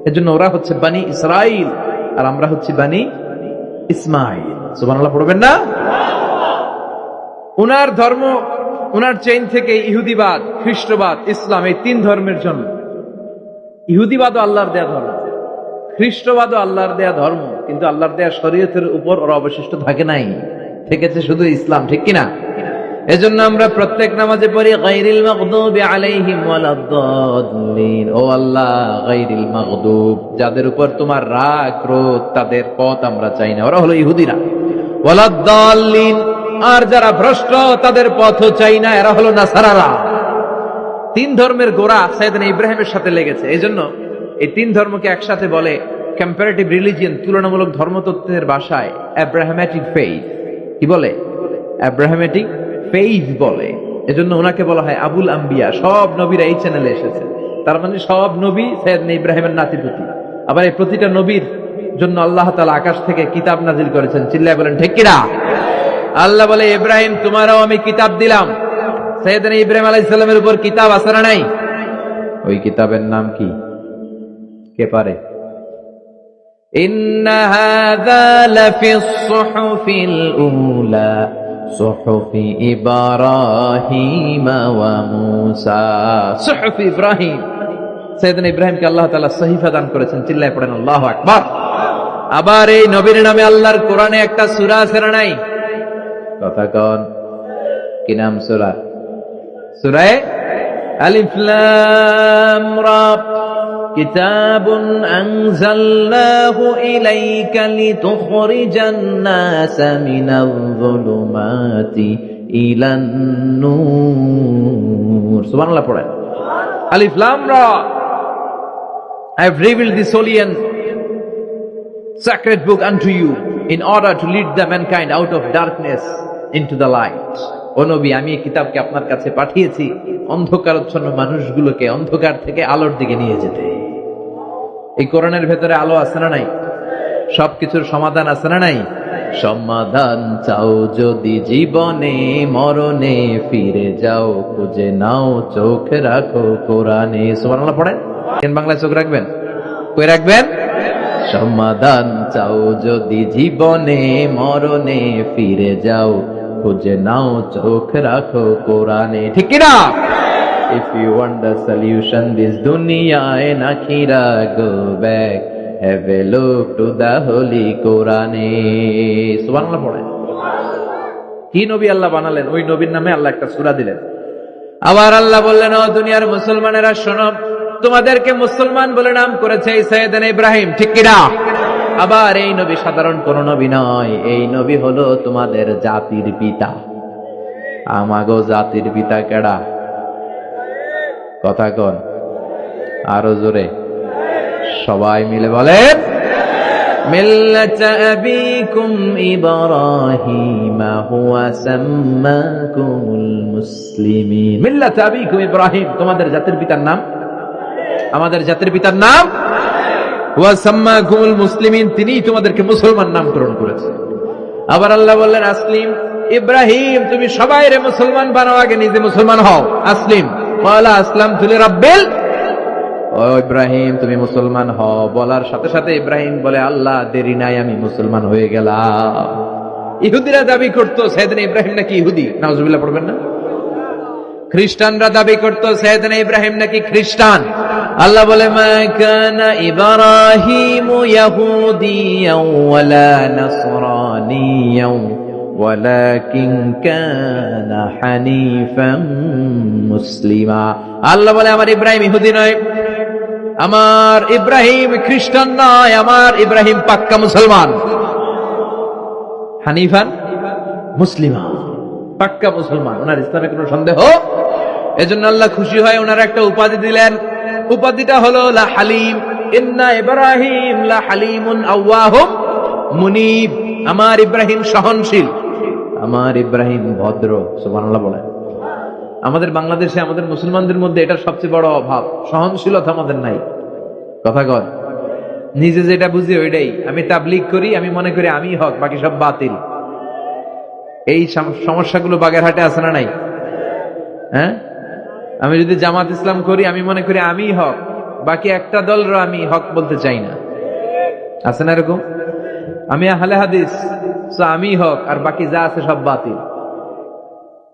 এজন্য ওরা হচ্ছে বানি ইসরাইল আর আমরা হচ্ছি বানি ইসমাইল। সুবহানাল্লাহ পড়বেন না? উনার ধর্ম, উনার চেইন থেকে ইহুদিবাদ, খ্রিস্টবাদ, ইসলাম, এই তিন ধর্মের জন্য। ইহুদিবাদও আল্লাহর দেয়া ধর্ম, খ্রিস্টবাদও আল্লাহর দেয়া ধর্ম, কিন্তু আল্লাহর দেয়া শরীয়তের উপর ওরা অবশিষ্ট থাকে নাই, থেকেছে শুধু ইসলাম। ঠিক কিনা? এজন্য আমরা প্রত্যেক নামাজে পড়ি গায়রিল মাগদুবি আলাইহিম ওয়ালাদ-দাল্লিন। ও আল্লাহ, গায়রিল মাগদুব, যাদের উপর তোমার রাগ ক্রোধ, তাদের পথ আমরা চাই না, ওরা হলো ইহুদিরা। ওয়ালাদ-দাল্লিন, আর যারা ভ্রষ্ট তাদের পথও চাই না, এরা হলো নাসারারা। তিন ধর্মের গোড়া সাইয়েদনা ইব্রাহিমের সাথে লেগেছে। এজন্য এই তিন ধর্মকে একসাথে বলে কম্পারেটিভ রিলিজিয়ন, তুলনামূলক ধর্মতত্ত্বের ভাষায় অ্যাব্রাহামেটিক ফেইথ। কি বলে? অ্যাব্রাহামেটিক ফেইথ বলে। এজন্য ওনাকে বলা হয় আবুল আম্বিয়া। সব নবীরা এই চ্যানেলে এসেছে। তার মানে সব নবী সাইয়েদনা ইব্রাহিমের নাতিপুতি। আবার এই প্রতিটা নবীর জন্য আল্লাহ তাআলা আকাশ থেকে কিতাব নাজিল করেছেন। চিল্লায় বলেন ঠিক কিনা? আল্লাহ বলে, ইব্রাহিম তোমারও আমি কিতাব দিলাম। সাইয়েদনা ইব্রাহিম আলাইহিস সালামের উপর কিতাব আছে না নাই? ওই কিতাবের নাম কি? কে পারে? ইন্না হাযা লাফিস সুহুফিল উলা সুহুফি ইব্রাহিম ওয়া মূসা। সুহুফি ইব্রাহিম, সাইয়েদনা ইব্রাহিমকে আল্লাহ তাআলা সহিফা দান করেছেন। চিল্লায় পড়েন আল্লাহু আকবার। আবার এই নবীর নামে আল্লাহর কোরআনে একটা সূরা আছে না নাই? কথা কন, কি নাম সূরা? সূরা আলিফ লাম রা। কিতাবুন আনজালনাহু ইলাইকা লিতুখরিজান নাসা মিনাল যুলুমাতি ইলান নূর। সুবহানাল্লাহ পড়েন। আলিফ লাম রা। I have revealed this holy and sacred book unto you in order to lead the mankind out of darkness into the light. ও নবী, আমি এই কিতাবকে আপনার কাছে পাঠিয়েছি অন্ধকারাচ্ছন্ন মানুষগুলোকে অন্ধকার থেকে আলোর দিকে নিয়ে যেতে। এই কোরআনের ভেতরে আলো আছে না নাই? সবকিছুর সমাধান আছে না নাই? সমাধান চাও যদি জীবনে মরণে, ফিরে যাও খুঁজে নাও চোখ রাখো কোরআনে। সুবহানাল্লাহ পড়েন। বাংলায় চোখ রাখবেন? কই রাখবেন? সমাধান চাও যদি জীবনে মরণে, ফিরে যাও খুঁজে নাও চোখ রাখো কোরআনে। ঠিক কি না? If you want the solution this dunya and akhirah, go back, have a look to the holy Quran. সুবহানাল্লাহ পড়েন। কি নবী আল্লাহ বানালেন, ওই নবীর নামে আল্লাহ একটা সূরা দিলেন। আবার আল্লাহ বললেন, ও দুনিয়ার মুসলমানেরা শোনো, তোমাদেরকে মুসলমান বলে নাম করেছে এই সাইয়েদনা ইব্রাহিম। ঠিক কি না? আবার এই নবী সাধারণ কোন নবী নয়, এই নবী হলো তোমাদের জাতির পিতা। আমাগো জাতির পিতা কেডা? কথা কন আরো জোরে, সবাই মিলে বলেন, মিল্লাতা আবিকুম ইব্রাহিম হুয়া সাম্মাকুমুল মুসলিমিন। মিল্লাতা আবিকুম ইব্রাহিম, তোমাদের জাতির পিতার নাম, আমাদের জাতির পিতার নাম ওয়া সাম্মাকুমুল মুসলিমিন, তিনিই তোমাদেরকে মুসলমান নামকরণ করেছে। আবার আল্লাহ বললেন, আসলিম ইব্রাহিম, তুমি সবাইরে মুসলমান বানাও, আগে নিজে মুসলমান হও। আসলিম ক্বালা আসলামতু লিরাব্বিল। ও ইব্রাহিম তুমি মুসলমান হও বলার সাথে সাথে ইব্রাহিম বলে, আল্লাহ দেরি নাই, আমি মুসলমান হয়ে গেলাম। ইহুদিরা দাবি করতো সাইয়েদনা ইব্রাহিম নাকি ইহুদি। নাউজুবিল্লাহ পড়বেন না? খ্রিস্টানরা দাবি করতো সাইয়েদনা ইব্রাহিম নাকি খ্রিস্টান। আল্লাহ বলে, মা কানা ইব্রাহিমু ইয়াহুদিয়াও ওয়ালা নাসরানিয়াও ওয়ালাকিন কানা হানিফাম মুসলিমা। আল্লাহ বলে, আমার ইব্রাহিম ইহুদি নয়, আমার ইব্রাহিম খ্রিস্টান নয়, আমার ইব্রাহিম পাক্কা মুসলমান। হানিফান মুসলিমা, পাক্কা মুসলমান, ওনার ইসলামে কোনো সন্দেহ। এজন্য আল্লাহ খুশি হয় ওনার একটা উপাধি দিলেন। উপাধিটা হলো লা হালিম। ইন্না ইব্রাহিম লা হালিমুন আওয়াহুম মুনিব। আমার ইব্রাহিম সহনশীল, আমার ইব্রাহিম ভদ্র। সুবহানাল্লাহ বলেন। আমাদের বাংলাদেশে আমাদের মুসলমানদের মধ্যে এটার সবচেয়ে বড় অভাব, সহনশীলতা আমাদের নাই। কথা কর, নিজে যেটা বুঝি ওইটাই। আমি তাবলীগ করি, আমি মনে করি আমি হক, বাকি সব বাতিল। এই সমস্যাগুলো বাগেরহাটে আছে না নাই? হ্যাঁ, আমি যদি জামাত ইসলাম করি, আমি মনে করি আমি হক, বাকি একটা দলর আমি হক বলতে চাই না। আছে না এরকম? আমি আহলে হাদিস, তো আমি হক, আর বাকি যা আছে সব বাতিল।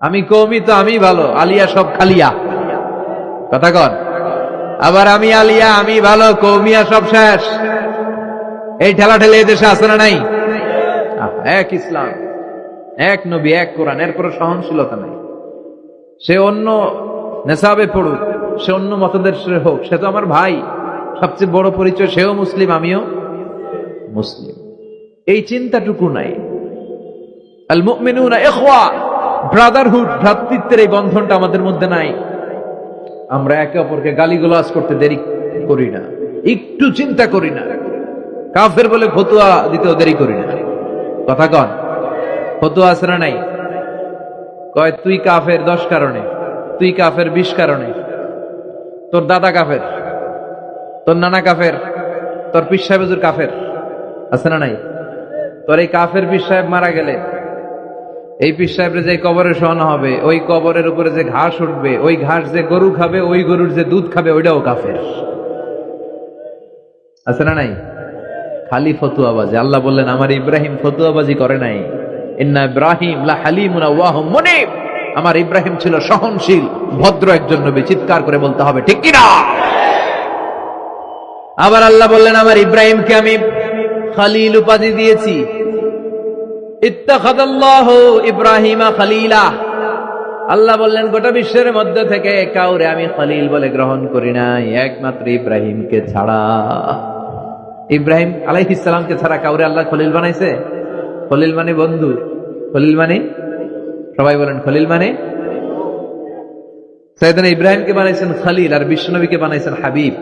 আমি কওমি, তো আমি ভালো, আলিয়া সব খালিয়া। কথা কন। আবার আমি আলিয়া, আমি ভালো, কওমিয়া সব শেষ। এই ঠেলা ঠেলে এদেশে আছে না নাই? এক ইসলাম, এক নবী, এক কোরআন, এর কোনো সহনশীলতা নাই। সে অন্য নেশাবে পড়ুক, সে অন্য মতদর্শের হোক, সে তো আমার ভাই। সবচেয়ে বড় পরিচয়, সেও মুসলিম, আমিও মুসলিম। এই চিন্তাটুকু নাই। আল মুমিনুনা ইখওয়া, ব্রাদারহুড, ভ্রাতৃত্বের এই বন্ধনটা আমাদের মধ্যে নাই। আমরা একে অপরকে গালিগালাজ করতে দেরি করি না, একটু চিন্তা করি না। কাফের বলে ফতুয়া দিতেও দেরি করি না। কথা কন, ফতুয়া আছে না নাই? কয় তুই কাফের 10 কারণে, তুই কাফের 20 কারণে। তোর দাদা কাফের, তোর নানা কাফের, তোর পীর সাহেব হুজুর কাফের, আছে না নাই? তোর এই কাফের পীর সাহেব মারা গেলে এই পীর সাহেবের যে কবরে শোয়ানো হবে, ওই কবরের উপরে যে ঘাস উঠবে, ওই ঘাস যে গরু খাবে, ওই গরুর যে দুধ খাবে, ওইটাও কাফের, আছে না নাই? খালি ফতুয়াবাজি। আল্লাহ বললেন আমার ইব্রাহিম ফতুয়াবাজি করে নাই। ইন্না ইব্রাহিম লা হালিমুন আওয়াহুম মুনিব, আমার ইব্রাহিম ছিল সহনশীল, ভদ্র একজন নবী। চিৎকার করে বলতে হবে ঠিক কি না? আবার আল্লাহ বললেন আমার ইব্রাহিমকে আমি খলিল উপাধি দিয়েছি। ইত্তাখাযাল্লাহু ইব্রাহিমা খলিলা, আল্লাহ বললেন গোটা বিশ্বের মধ্যে থেকে কাউরে আমি খলিল বলে গ্রহণ করি নাই, একমাত্র ইব্রাহিমকে ছাড়া। ইব্রাহিম আলাইহিস সালামকে ছাড়া কাউরে আল্লাহ খলিল বানাইছে? খলিল মানে বন্ধু, খলিল মানে, সবাই বলেন খলিল মানে। সাইয়েদনা ইব্রাহিমকে বানাইছেন খলিল, আর বিশ্বনবীকে বানাইছেন হাবিব।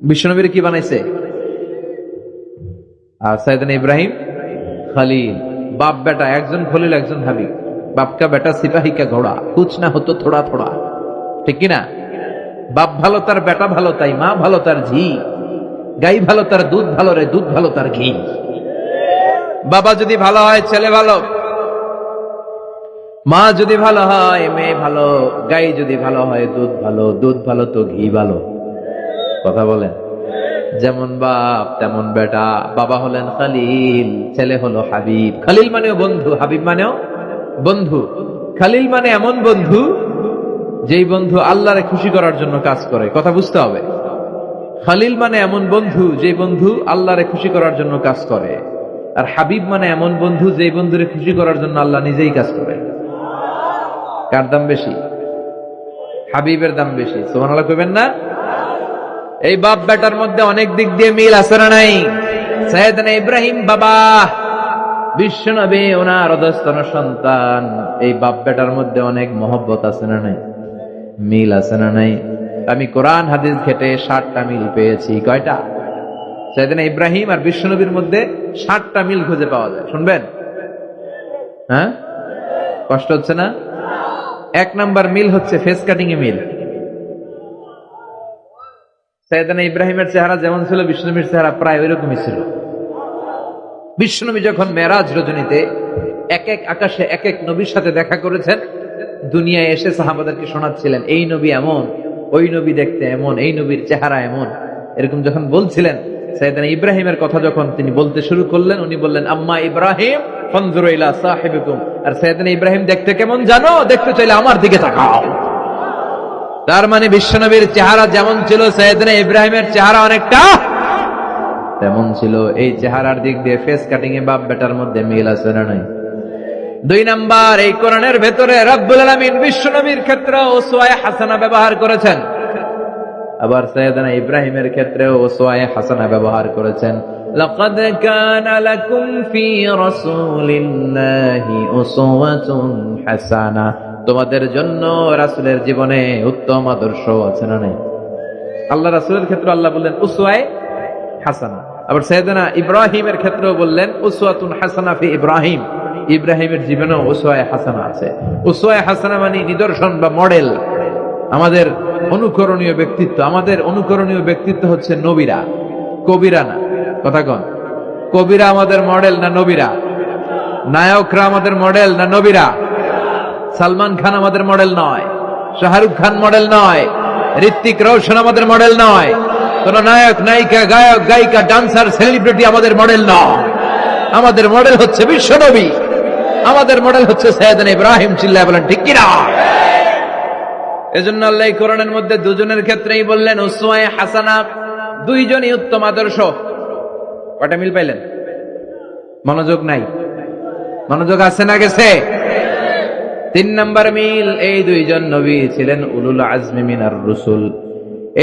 বিশ্বনবীর কি বানাইছে? আর সাইয়েদনা ইব্রাহিম খলিল। বাপ বেটা, একজন খলিল একজন হাবিব। বাপ কা বেটা সিপাহী কা ঘোড়া, কুছ না হতো থোড়া থোড়া, ঠিক কিনা? বাপ ভালো তার বেটা ভালো, তাই মা ভালো তার ঝি, গাই ভালো তার দুধ ভালো রে, দুধ ভালো তার ঘি। বাবা যদি ভালো হয় ছেলে ভালো, মা যদি ভালো হয় মেয়ে ভালো, গাই যদি ভালো হয় দুধ ভালো, দুধ ভালো তো ঘি ভালো। কথা বলেন? যেমন বাপ তেমন বেটা। বাবা হলেন খলিল, ছেলে হলো হাবিব। খলিল মানেও বন্ধু, হাবিব মানেও বন্ধু। খলিল মানে এমন বন্ধু যেই বন্ধু আল্লাহরে খুশি করার জন্য কাজ করে। কথা বুঝতে হবে। খলিল মানে এমন বন্ধু যেই বন্ধু আল্লাহরে খুশি করার জন্য কাজ করে। আর হাবিব মানে এমন বন্ধু যেই বন্ধুরে খুশি করার জন্য আল্লাহ নিজেই কাজ করে। কার দাম বেশি? হাবিবের দাম বেশি। সুবহানাল্লাহ কইবেন না? এই বাপ বেটার মধ্যে অনেক দিক দিয়ে মিল আছে না নাই? সাইয়েদনা ইব্রাহিম বাবা, বিশ্বনবী ওনার অধস্তন সন্তান। এই বাপ বেটার মধ্যে অনেক মহব্বত আছে না নাই? মিল আছে না নাই? আমি কোরআন হাদিস ঘেটে 60টা মিল পেয়েছি। কয়টা? সাইয়েদনা ইব্রাহিম আর বিশ্বনবীর মধ্যে 60টা মিল খুঁজে পাওয়া যায়। শুনবেন? হ্যাঁ, কষ্ট হচ্ছে না? 1 নাম্বার মিল হচ্ছে ফেস কাটিং এ মিল। সাইয়েদনা ইব্রাহিমের চেহারা যেমন ছিল, বিশ্বনবীর চেহারা প্রায় ওইরকমই ছিল। বিশ্বনবী যখন মেরাজ রজনীতে এক এক আকাশে এক এক নবীর সাথে দেখা করেছেন, দুনিয়ায় এসে সাহাবাদেরকে শোনাচ্ছিলেন এই নবী এমন, ওই নবী দেখতে এমন, এই নবীর চেহারা এমন। এরকম যখন বলছিলেন, সাইয়েদনা ইব্রাহিমের কথা যখন তিনি বলতে শুরু করলেন, উনি বললেন আম্মা ইব্রাহিম ফানজুরু ইলা সাহিবিকুম। আর সাইয়েদনা ইব্রাহিম দেখতে কেমন জানো? দেখতে চাইলে আমার দিকে তাকাও। তার মানে বিশ্বনবীর চেহারা যেমন ছিল, সাইয়েদনা ইব্রাহিমের চেহারা অনেকটা তেমন ছিল। এই চেহারার দিক দিয়ে ফেস কাটিং এ বাপ বেটার মধ্যে মিল আছে না নাই? 2 নাম্বার, এই কোরআনের ভেতরে রব্বুল আলামিন বিশ্বনবীর ক্ষেত্রে উসওয়ায়ে হাসানা ব্যবহার করেছেন, আবার সাইয়েদনা ইব্রাহিমের ক্ষেত্রেও উসওয়ায়ে হাসানা ব্যবহার করেছেন। লাকাদ কানা লাকুম ফি রাসূলিল্লাহি উসওয়াতুন হাসানা, তোমাদের জন্য রাসূলের জীবনে উত্তম আদর্শ আছে না নাই? আল্লাহ রাসূলের ক্ষেত্রে আল্লাহ বললেন উসওয়ায়ে হাসানা, আবার সাইয়েদনা ইব্রাহিমের ক্ষেত্রেও বললেন উসওয়াতুন হাসানা ফি ইব্রাহিম। ইব্রাহিমের জীবনেও উসওয়ায়ে হাসানা আছে। উসওয়ায়ে হাসানা মানে নিদর্শন বা মডেল, আমাদের অনুকরণীয় ব্যক্তিত্ব। আমাদের অনুকরণীয় ব্যক্তিত্ব হচ্ছে নবীরা, কবিরা না। কথা কন, কবিরা আমাদের মডেল না নবীরা? নায়করা আমাদের মডেল না নবীরা? সালমান খান আমাদের মডেল নয়, শাহরুখ খান মডেল নয়, ঋত্বিক রোশন আমাদের মডেল নয়, কোন নায়ক নায়িকা গায়ক গায়িকা ডান্সার সেলিব্রিটি আমাদের মডেল নয়। আমাদের মডেল হচ্ছে বিশ্বনবী, আমাদের মডেল হচ্ছে সাইয়েদনা ইব্রাহিম। চিল্লায় বলেন ঠিক কিনা? এজন্য আল্লাহ কোরআনের মধ্যে দুজনের ক্ষেত্রেই বললেন উসওয়ায়ে হাসানা, দুইজনই উত্তম আদর্শ। কয়টা মিল পাইলেন? মনোযোগ নাই? মনোযোগ আছে না গেছে? 3 নাম্বার মিল, এই দুইজন নবী ছিলেন উলুল আজমি মিনার রুসুল।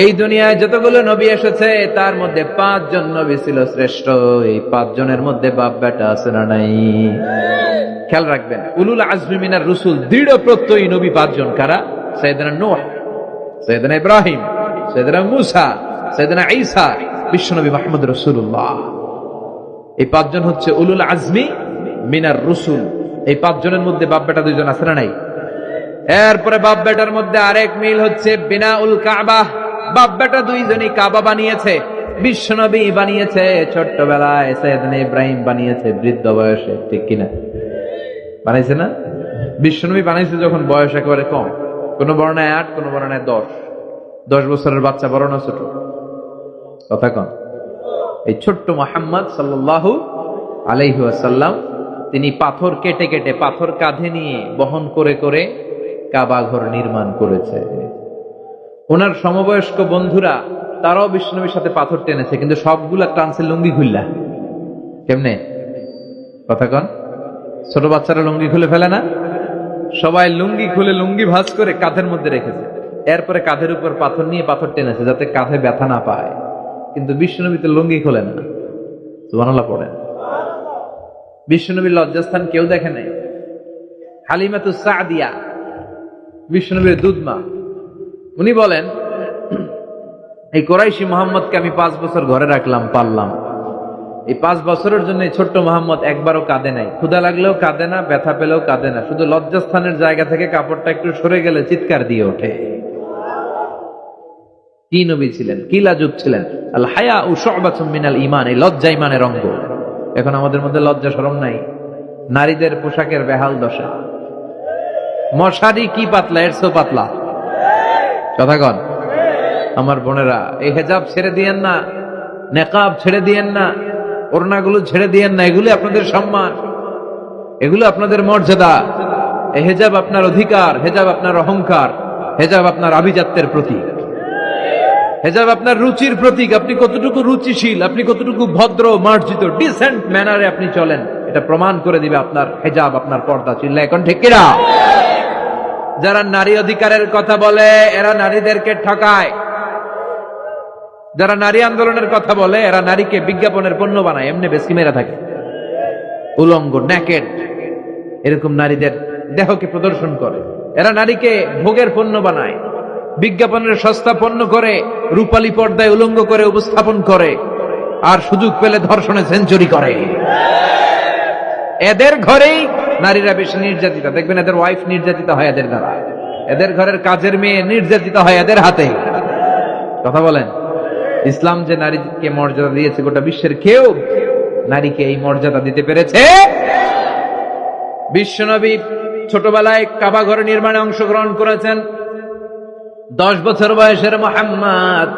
এই দুনিয়ায় যতগুলো নবী এসেছে তার মধ্যে 5 জন নবী ছিল শ্রেষ্ঠ। এই 5 জনের মধ্যে বাপ বেটা আছে না নাই? খেয়াল রাখবেন, উলুল আজমি মিনার রুসুল দৃঢ় প্রত্যয়ী নবী 5 জন। কারা? সাইয়েদনা নূহ, সাইয়েদনা ইব্রাহিম, সাইয়েদনা মূসা, সাইয়েদনা ঈসা, বিশ্বনবী মুহাম্মদ রাসূলুল্লাহ। এই 5 জন হচ্ছে উলুল আজমি মিনার রুসুল। এই 5 জনের মধ্যে বাপ বেটা 2 জন আছে না নাই? এরপরে বাপ বেটার মধ্যে আরেক মিল হচ্ছে বিনাউল কাবা। বাপ বেটা দুইজনই কাবা বানিয়েছে, বিশ্বনবী বানিয়েছে ছোট্টবেলায়, সাইয়েদনা ইব্রাহিম বানিয়েছে বৃদ্ধ বয়সে, ঠিক কিনা? বানাইছে না? বিশ্বনবী বানাইছে যখন বয়স একেবারে কম, কোন বর্ণায় 8, কোন বর্ণায় 10 বছরের বাচ্চা, বড় না ছোট? কথা কন। এই ছোট্ট মুহাম্মদ সাল্লাল্লাহু আলাইহি ওয়াসাল্লাম তিনি পাথর কেটে কেটে, পাথর কাঁধে নিয়ে বহন করে করে কাবা ঘর নির্মাণ করেছে। ওনার সমবয়স্ক বন্ধুরা তারাও বিশ্বনবীর সাথে পাথর টেনেছে, কিন্তু সবগুলা টানছে লুঙ্গি খুললা। কেমনে? কথা কন। ছোট বাচ্চারা লুঙ্গি খুলে ফেলে না? সবাই লুঙ্গি খুলে লুঙ্গি ভাঁজ করে কাঁধের মধ্যে রেখেছে, এরপরে কাঁধের উপর পাথর নিয়ে পাথর টেনেছে যাতে কাঁধে ব্যথা না পায়। কিন্তু বিশ্বনবী তো লুঙ্গি খোলে না। সুবহানাল্লাহ পড়েন। বিশ্বনবীর লজ্জাস্থান কেউ দেখে নাই। হালিমাতুস সাদিয়া বিশ্বনবীর দুধমা, উনি বলেন, এই কোরাইশি মোহাম্মদকে আমি 5 বছর ঘরে রাখলাম, পাললাম। এই 5 বছরের জন্য ছোট্ট মোহাম্মদ একবারও কাঁদে নাই, ক্ষুধা লাগলেও কাঁদে না, ব্যথা পেলেও কাঁদে না, শুধু লজ্জাস্থানের জায়গা থেকে কাপড়টা একটু সরে গেলে চিৎকার দিয়ে ওঠে। কি নবী ছিলেন, কি লাজুক ছিলেন। আল হায়া ও শুবাতুম মিনাল ঈমান, এই লজ্জা ঈমানের অঙ্গ। এখন আমাদের মধ্যে লজ্জা শরম নাই। নারীদের পোশাকের বেহাল দশা। মশারি কি পাতলা, এর চেয়েও পাতলা। কথা কন। আমার বোনেরা, এই হেজাব ছেড়ে দিয়েন না, নেকাব ছেড়ে দিয়েন না, ওড়নাগুলো ছেড়ে দিয়েন না। এগুলো আপনাদের সম্মান, এগুলো আপনাদের মর্যাদা। এই হেজাব আপনার অধিকার, হেজাব আপনার অহংকার, হেজাব আপনার আভিজাত্যের প্রতীক, হেজাব আপনার রুচির প্রতীক। আপনি কতটুকু রুচিশীল, আপনি কতটুকু ভদ্র, মার্জিত, ডিসেন্ট ম্যানারে আপনি চলেন, এটা প্রমাণ করে দিবে আপনার হেজাব, আপনার পর্দা। চিল্লা এখন ঠিক কিনা? যারা নারী অধিকারের কথা বলে এরা নারীদেরকে ঠকায়। যারা নারী আন্দোলনের কথা বলে এরা নারীকে বিজ্ঞাপনের পণ্য বানায়, এমনি বেশি মেরা থাকে। উলঙ্গ, নেকেড, এরকম নারীদের দেহকে প্রদর্শন করে। এরা নারীকে ভোগের পণ্য বানায়, বিজ্ঞাপনের সস্তা পণ্য করে, রূপালী পর্দায় উলঙ্গ করে উপস্থাপন করে, আর সুযোগ পেলে ধর্ষণে সেঞ্চুরি করে। এদের ঘরেই নারীরা বেশি নির্যাতিত। দেখবেন এদের ওয়াইফ নির্যাতিত হয় এদের দ্বারা, এদের ঘরের কাজের মেয়ে নির্যাতিত হয় এদের হাতে। কথা বলেন। ইসলাম যে নারীকে মর্যাদা দিয়েছে, গোটা বিশ্বের কেউ নারীকে এই মর্যাদা দিতে পেরেছে? বিশ্বনবী ছোটবেলায় কাবা ঘর নির্মাণে অংশগ্রহণ করেছেন। 10 বছর বয়সের মুহাম্মদ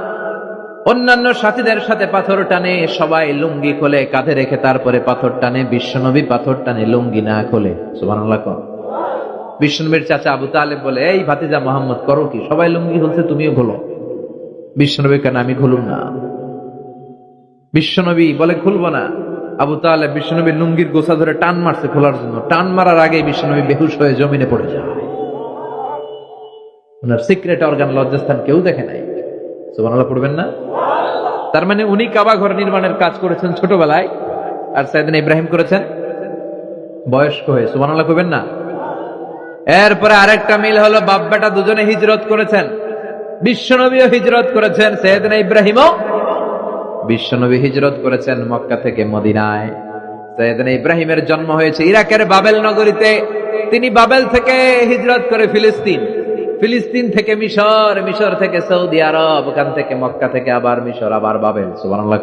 অন্যান্য সাথীদের সাথে পাথর টানে, সবাই লুঙ্গি খোলে কাঁধে রেখে, তারপরে পাথর টানে। বিশ্বনবী পাথর টানে লুঙ্গি না খোলে। সুবহানাল্লাহ। বিশ্বনবীর চাচা আবু তালেব বলে, এই ভাতিজা মুহাম্মদ করো কি? সবাই লুঙ্গি খুলছে, তুমিও খোলো। বিশ্বনবী কেন? আমি খুলুম না। বিশ্বনবী বলে খুলবো না। আবু তালেব বিশ্বনবীর লুঙ্গির গোছা ধরে টান মারছে খোলার জন্য। টান মারার আগে বিশ্বনবী বেহুশ হয়ে জমিনে পড়ে যায়। ওনার সিক্রেট অর্গান, লজ্জাস্থান কেউ দেখে নাই। সুবহানাল্লাহ পড়বেন না? তার মানে উনি কাবা ঘর নির্মাণের কাজ করেছেন ছোটবেলায়, আর সাইয়েদনা ইব্রাহিম করেছেন বয়স্ক হয়ে। সুবহানাল্লাহ কইবেন না? এরপরে আরেকটা মিল হলো, বাপ বেটা দুজনে হিজরত করেছেন। বিশ্বনবীও হিজরত করেছেন, সাইয়েদনা ইব্রাহিমও। বিশ্বনবী হিজরত করেছেন মক্কা থেকে মদিনায়। সাইয়েদনা ইব্রাহিমের জন্ম হয়েছে ইরাকের বাবেল নগরীতে। তিনি বাবেল থেকে হিজরত করে ফিলিস্তিন, ফিলিস্তিন থেকে মিশর, মিশর থেকে সৌদি আরব, ওখান থেকে মক্কা থেকে আবার মিশর, আবার বাবেল। সুবহানাল্লাহ।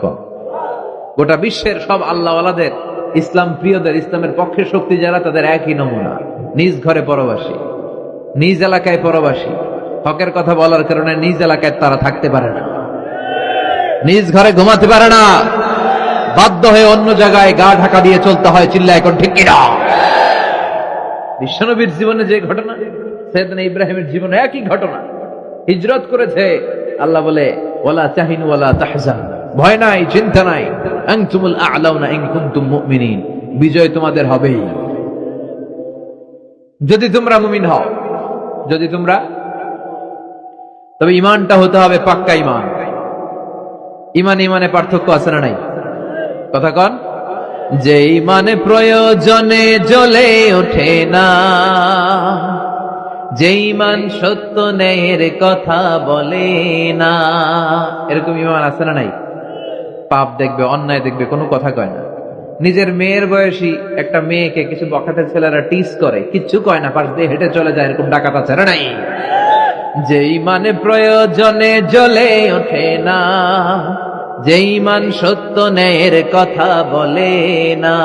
গোটা বিশ্বের সব আল্লাহওয়ালাদের, ইসলাম প্রিয়দের, ইসলামের পক্ষে শক্তি যারা, তাদের একই নমুনা। নিজ ঘরে পরবাসী, নিজ এলাকায় পরবাসী। হকের কথা বলার কারণে নিজ এলাকায় তারা থাকতে পারে না, নিজ ঘরে ঘুমাতে পারে না, বাধ্য হয়ে অন্য জায়গায় গা ঢাকা দিয়ে চলতে হয়। চিল্লা এখন ঠিক কিনা? বিশ্বনবীর জীবনে যে ঘটনা, সাইয়েদনা ইব্রাহিমের জীবনে একই ঘটনা। হিজরত করেছে, আল্লাহ বলে ওয়ালা তাহিনু ওয়ালা তাহজানু, ভয় নাই, চিন্তা নাই, আনতুমুল আ'লাউনা ইন কুনতুম মুমিনিন, বিজয় তোমাদের হবেই যদি তোমরা মুমিন হও। যদি তোমরা, তবে ঈমানটা হতে হবে পাক্কা ঈমান। ঈমান ঈমানে পার্থক্য আছে না নাই? কথা কন। যে ঈমানে প্রয়োজনে জ্বলে ওঠে না, যে ঈমান সত্য ন্যায়ের কথা বলে না, এরকম ঈমান আছে না নাই? পাপ দেখবে, অন্যায় দেখবে, কোনো কথা কয় না। নিজের মেয়ের বয়সী একটা মেয়েকে কিছু বখাটে ছেলেরা টিস করে, কিচ্ছু কয় না, পাশ দিয়ে হেঁটে চলে যায়, এরকম ডাকাত আছে না নাই? যেই মানে প্রয়োজনে জ্বলে ওঠে না, যেই মান সত্য ন্যায়ের কথা বলে না,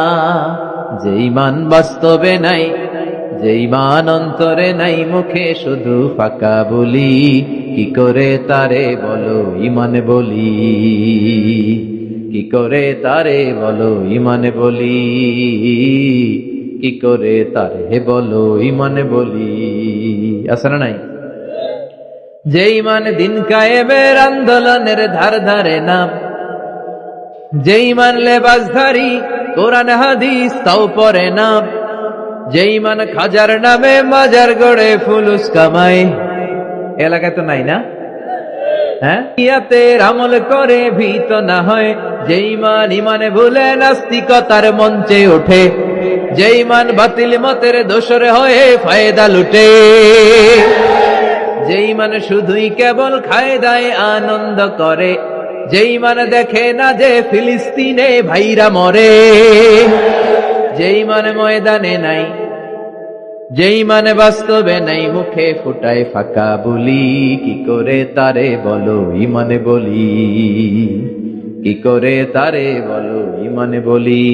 যেই মান বাস্তবে নাই, যেই মান অন্তরে নাই, মুখে শুধু ফাঁকা বলি, কি করে তারে বলো ইমানে বলি, কি করে তারে বলো ইমানে বলি, কি করে তারে বলো ইমানে বলি। আছে না নাই? যে ইমান দিন কায়েমের আন্দোলনের ধার ধারে না, যে ইমান লেবাসধারী কোরআন হাদিস তাও পড়ে না, যে ইমান খাজার নামে মাজার গড়ে ফুলুস কামায়, এলাকায় তো নাই না? হ্যাঁ, ইয়াতের আমল করে ভীত না হয়, যে ইমান ইমানে ভুলে নাস্তিকতার মঞ্চে ওঠে, যে ইমান বাতিল মতের দোষর হয়ে ফায়দা লুটে, যেই মানে শুধুই কেবল খায় দায় আনন্দ করে, যেই মানে দেখে না যে ফিলিস্তিনে ভাইরা মরে, যেই মানে ময়দানে নাই, যেই মানে বাস্তবে নাই, মুখে ফুটায় ফাঁকা বলি, কি করে তারে বলো ইমানে বলি, কি করে তারে বলো ইমানে বলি,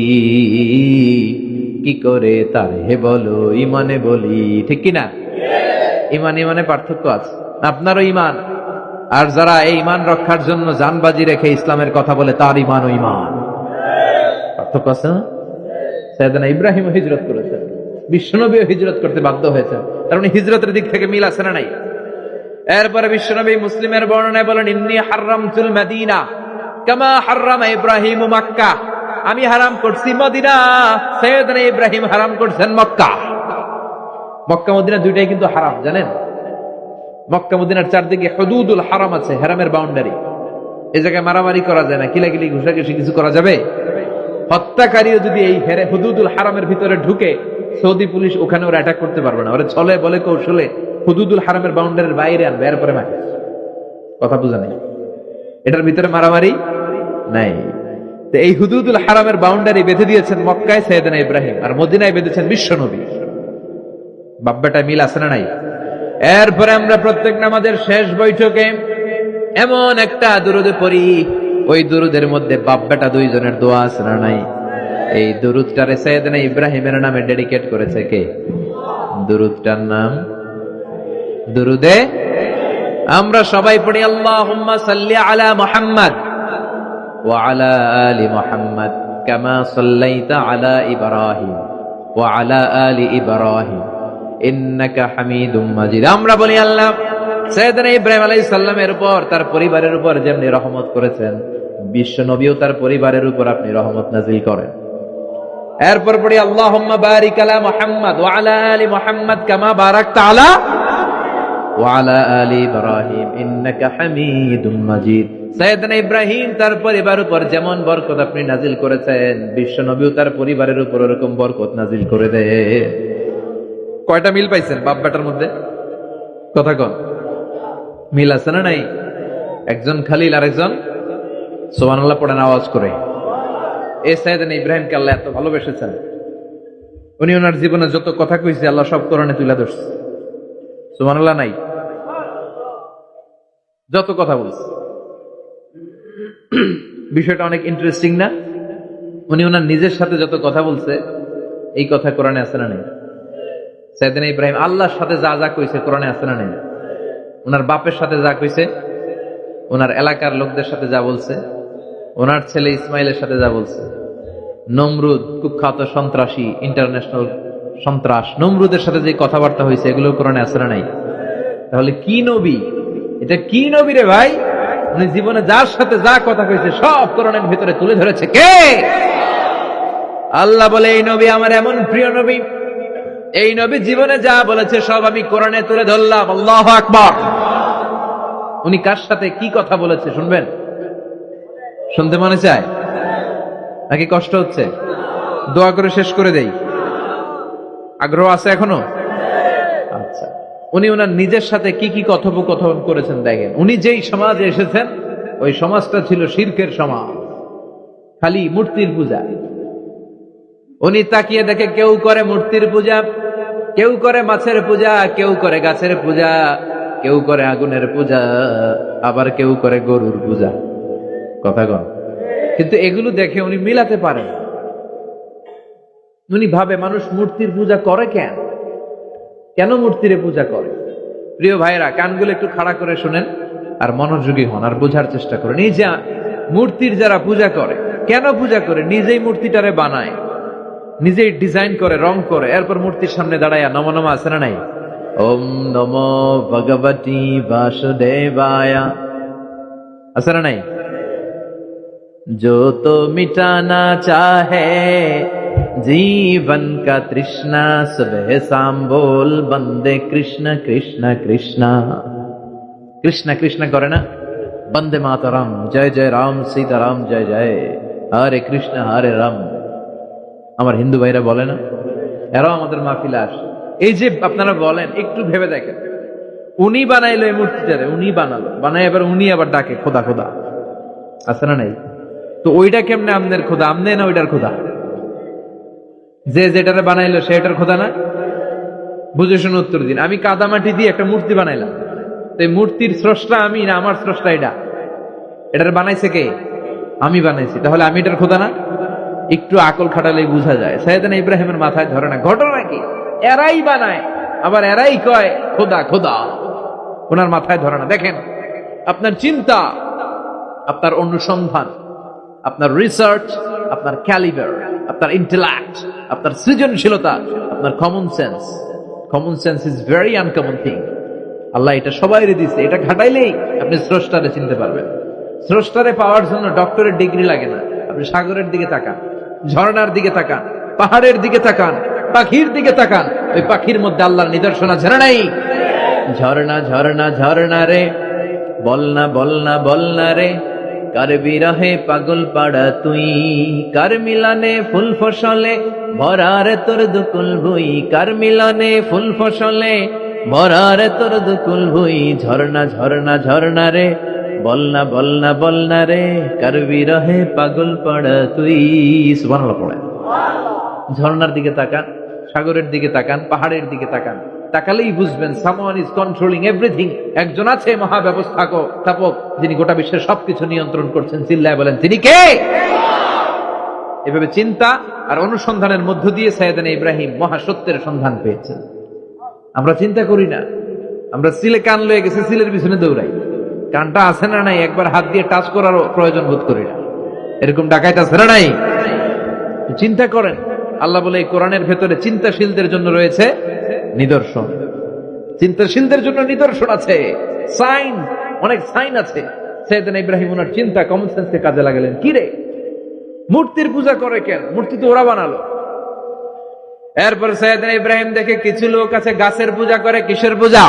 কি করে তারে বলো ইমানে বলি। ঠিক কিনা? ইমান ইমানে পার্থক্য আছে। আপনারও ইমান, আর যারা এই ইমান রক্ষার জন্য জানবাজি রেখে ইসলামের কথা বলে, তার ইমান ও ইমান পার্থক্য আছে না? সাইয়েদনা ইব্রাহিম হিজরত করেছেন, বিশ্বনবীও হিজরত করতে বাধ্য হয়েছেন, কারণ হিজরতের দিক থেকে মিল আছে না নাই? এরপরে বিশ্বনবী মুসলিমের বর্ণনায় বলেন, ইন্নী হারামতুল মদিনা কামা হারামা ইব্রাহিম মক্কা, আমি হারাম করছি মদিনা, সাইয়েদনা ইব্রাহিম হারাম করছেন মক্কা। মক্কা মদিনা দুইটাই কিন্তু হারাম, জানেন? মক্কা মদিনার চারদিকে হুদুদুল হারাম আছে, হারামের বাউন্ডারি। এই জায়গায় মারামারি করা যায় না, কিলাকিলি ঘুষাঘুষি কিছু করা যাবে? হত্যাকারীও যদি এই হুদুদুল হারামের ভিতরে ঢুকে, সৌদি পুলিশ ওখানে ওরা অ্যাটাক করতে পারবে না, ওরা ছলে বলে কৌশলে হুদুদুল হারামের বাউন্ডারির বাইরে আনবে, এরপরে মাঠে। কথা বুঝা নাই? এটার ভিতরে মারামারি নাই। তো এই হুদুদুল হারামের বাউন্ডারি বেঁধে দিয়েছেন মক্কায় সাইয়েদনা ইব্রাহিম, আর মদিনায় বেঁধেছেন বিশ্বনবী। বাব্বাটা মিল আছে না নাই? এরপরে আমরা প্রত্যেক নামাজের শেষ বৈঠকে এমন একটা দুরুদ পড়ি, ওই দুরুদের মধ্যে বাব্বাটা দুইজনের দোয়া আছে না নাই? এই দুরুদটারে সাইয়েদনা ইব্রাহিমের নামে ডেডিকেট করেছে কে? দুরুদটার নাম দুরুদে আমরা সবাই পড়ি, আল্লাহুম্মা সাল্লি আলা মুহাম্মাদ ওয়া আলা আলি মুহাম্মাদ কামা সাল্লাইতা আলা ইব্রাহিম ওয়া আলা আলি ইব্রাহিম ইন্নাকা হামিদুম মাজিদ। আমরা বলি, আল্লাহ সাইয়েদনা ইব্রাহিম আলাইহিস সালামের উপর, তার পরিবারের উপর যেমনি রহমত করেছেন, বিশ্ব নবীও তার পরিবারের উপর আপনি রহমত নাজিল করেন। এরপর পড়ি, আল্লাহুম্মা বারিক আলা মুহাম্মাদ ওয়া আলা আলি মুহাম্মাদ কামা বারাকতা আলা ওয়া আলা আলি ইব্রাহিম ইন্নাকা হামিদুম মাজিদ। সাইয়েদনা ইব্রাহিম তার পরিবারের উপর যেমন বরকত আপনি নাজিল করেছেন, বিশ্ব নবীও তার পরিবারের উপর এরকম বরকত নাজিল করে দেন। কয়টা মিল পাইছেন বাপ বেটার মধ্যে? কথা কন, মিল আছে না নাই? একজন খালিল, আরেকজন সুবহানাল্লাহ পড়েন আওয়াজ করে। এই সাইয়েদনা ইব্রাহিমকে আল্লাহ এত ভালোবেসেছেন, উনি ওনার জীবনে যত কথা কইছে আল্লাহ সব কোরআনে তুলে ধরছে। সুবহানাল্লাহ নাই? যত কথা বলছে, বিষয়টা অনেক ইন্টারেস্টিং না? উনি ওনার নিজের সাথে যত কথা বলছে, এই কথা কোরআনে আছে না নেই? সাইয়েদনা ইব্রাহিম আল্লাহর সাথে যা যা কইছে কোরআনে আছে না নেই? ওনার বাপের সাথে যা কইছে, ওনার এলাকার লোকদের সাথে যা বলছে, ওনার ছেলে ইসমাইলের সাথে যা বলছে, নমরুদ কুখ্যাত সন্ত্রাসী, ইন্টারন্যাশনাল সন্ত্রাস, নমরুদের সাথে যে কথাবার্তা হয়েছে, এগুলো কোরআনে আছে না নাই? তাহলে কি নবী এটা? কি নবী রে ভাই? উনি জীবনে যার সাথে যা কথা কইছে সব কোরআনের ভিতরে তুলে ধরেছে কে? আল্লাহ বলে, এই নবী আমার এমন প্রিয় নবী, এই নবী জীবনে যা বলেছে সব আমি কোরআনে তুলে ধরলাম। আল্লাহু আকবার। উনি কার সাথে কি কথা বলেছে শুনবেন? শুনতে মনে চায় নাকি কষ্ট হচ্ছে? দোয়া করে শেষ করে দেই। আগ্রহ আছে এখনো? আচ্ছা, উনি ওনার নিজের সাথে কি কি কথোপকথন করেছেন দেখেন। উনি যেই সমাজে এসেছেন, ওই সমাজটা ছিল শিরকের সমাজ, খালি মূর্তির পূজা, উনি তাকিয়ে দেখে কেউ করে মূর্তির পূজা, কেউ করে মাছের পূজা, কেউ করে গাছের পূজা, কেউ করে আগুনের পূজা, আবার কেউ করে গরুর পূজা। কথা কন। কিন্তু এগুলো দেখে উনি মিলাতে পারেন। উনি ভাবে মানুষ মূর্তির পূজা করে কেন, কেন মূর্তিরে পূজা করে? প্রিয় ভাইরা, কানগুলো একটু খাড়া করে শুনেন আর মনোযোগী হন আর বোঝার চেষ্টা করেন। এই যে মূর্তির যারা পূজা করে, কেন পূজা করে? নিজেই মূর্তিটারে বানায়, নিজেই ডিজাইন করে, রং করে, এরপর মূর্তির সামনে দাঁড়ায় নম নম আছে না নাই? ওম নমো ভগবতী বাসুদেবায়া আছে না নাই? जो तो मिटाना चाहे जीवन का तृष्णा, सुबह शाम बोल बंदे कृष्ण कृष्ण कृष्ण। कृष्ण कृष्ण करे ना, बंदे मातरम, जय जय राम सीताराम जय जय, हरे कृष्ण हरे राम। আমার হিন্দু ভাইরা বলে না, এরাও আমাদের মাহফিলে আসে। এই যে আপনারা বলেন, একটু ভেবে দেখেন, উনি বানাইলো এই মূর্তিটারে, উনি বানালো, বানাই এবার উনি আবার ডাকে খোদা খোদা, আছে না নাই? তো ওইটা কেমনে আমনের খোদা? আমনে না ওইটার খোদা? যে যেটারে বানাইলো সেটার খোদা না? বুঝে শুনে উত্তর দিন। আমি কাদামাটি দিয়ে একটা মূর্তি বানাইলাম, তো এই মূর্তির স্রষ্টা আমি না আমার স্রষ্টা এটা? এটার বানাইছে কে? আমি বানাইছি, তাহলে আমি এটার খোদা না? একটু আকল খাটালেই বোঝা যায়। সাইয়েদনা ইব্রাহিমের মাথায় ধরে না। ঘটনা কি? এরাই বানায় আবার এরাই কয় খোদা খোদা, ওনার মাথায় ধরে না। দেখেন, আপনার চিন্তা, আপনার অনুসন্ধান, আপনার রিসার্চ, আপনার ক্যালিবার, আপনার ইন্টেলেক্ট, আপনার সৃজনশীলতা, আপনার common sense. Common sense is very uncommon thing. আল্লাহ এটা সবাইরে দিচ্ছে, এটা ঘাটাইলেই আপনি স্রষ্টারে চিনতে পারবেন। স্রষ্টারে পাওয়ার জন্য ডক্টরের ডিগ্রি লাগে না। আপনি সাগরের দিকে তাকান, ঝর্ণার দিকে তাকান, পাহাড়ের দিকে তাকান, পাখির দিকে তাকান, ওই পাখির মধ্যে আল্লাহর নিদর্শন আছে না নাই? ঝর্ণা ঝর্ণা ঝর্ণা রে, বলনা বলনা বলনা রে, কার বিরহে পাগল পাড়া তুই, কার মিলানে ফুল ফসলে ভরারে তোর দুকুল ভুই, কার মিলানে ফুল ফসলে ভরারে তোর দুকুল ভুই। ঝর্ণা ঝর্ণা ঝর্ণা রে, বলনা বলনা বলনা রে, কার বিরহে পাগল পাড়া তুই। সুবহানাল্লাহ পড়ে। ঝর্ণার দিকে তাকান, সাগরের দিকে তাকান, পাহাড়ের দিকে তাকান, তাকালেই বুঝবেন সামওয়ান ইজ কন্ট্রোলিং এভরিথিং। একজন আছে মহাব্যবস্থাপক, যিনি গোটা বিশ্বের সবকিছু নিয়ন্ত্রণ করছেন। চিল্লায় বলেন, তিনি কে? এভাবে চিন্তা আর অনুসন্ধানের মধ্য দিয়ে সাইয়েদনা ইব্রাহিম মহাসত্যের সন্ধান পেয়েছেন। আমরা চিন্তা করি না, আমরা সিলে কান লয়ে গেছে, সিলের পিছনে দৌড়াই। কানটা আছে না নাই একবার হাত দিয়ে টাচ করার প্রয়োজন বোধ করি না। এরকম ডাকাইতে আছে না নাই? চিন্তা করেন। আল্লাহ বলে এই কোরআনের ভেতরে চিন্তাশীলদের জন্য রয়েছে নিদর্শন। চিন্তাশীলদের জন্য নিদর্শন আছে, সাইন, অনেক সাইন আছে। সাইয়েদনা ইব্রাহিম ওনার চিন্তা, কমন সেন্সকে কাজে লাগালেন। কি রে, মূর্তির পূজা করে কেন? মূর্তি তো ওরা বানালো। এরপর সাইয়েদনা ইব্রাহিম দেখে কিছু লোক আছে গাছের পূজা করে। কিসের পূজা?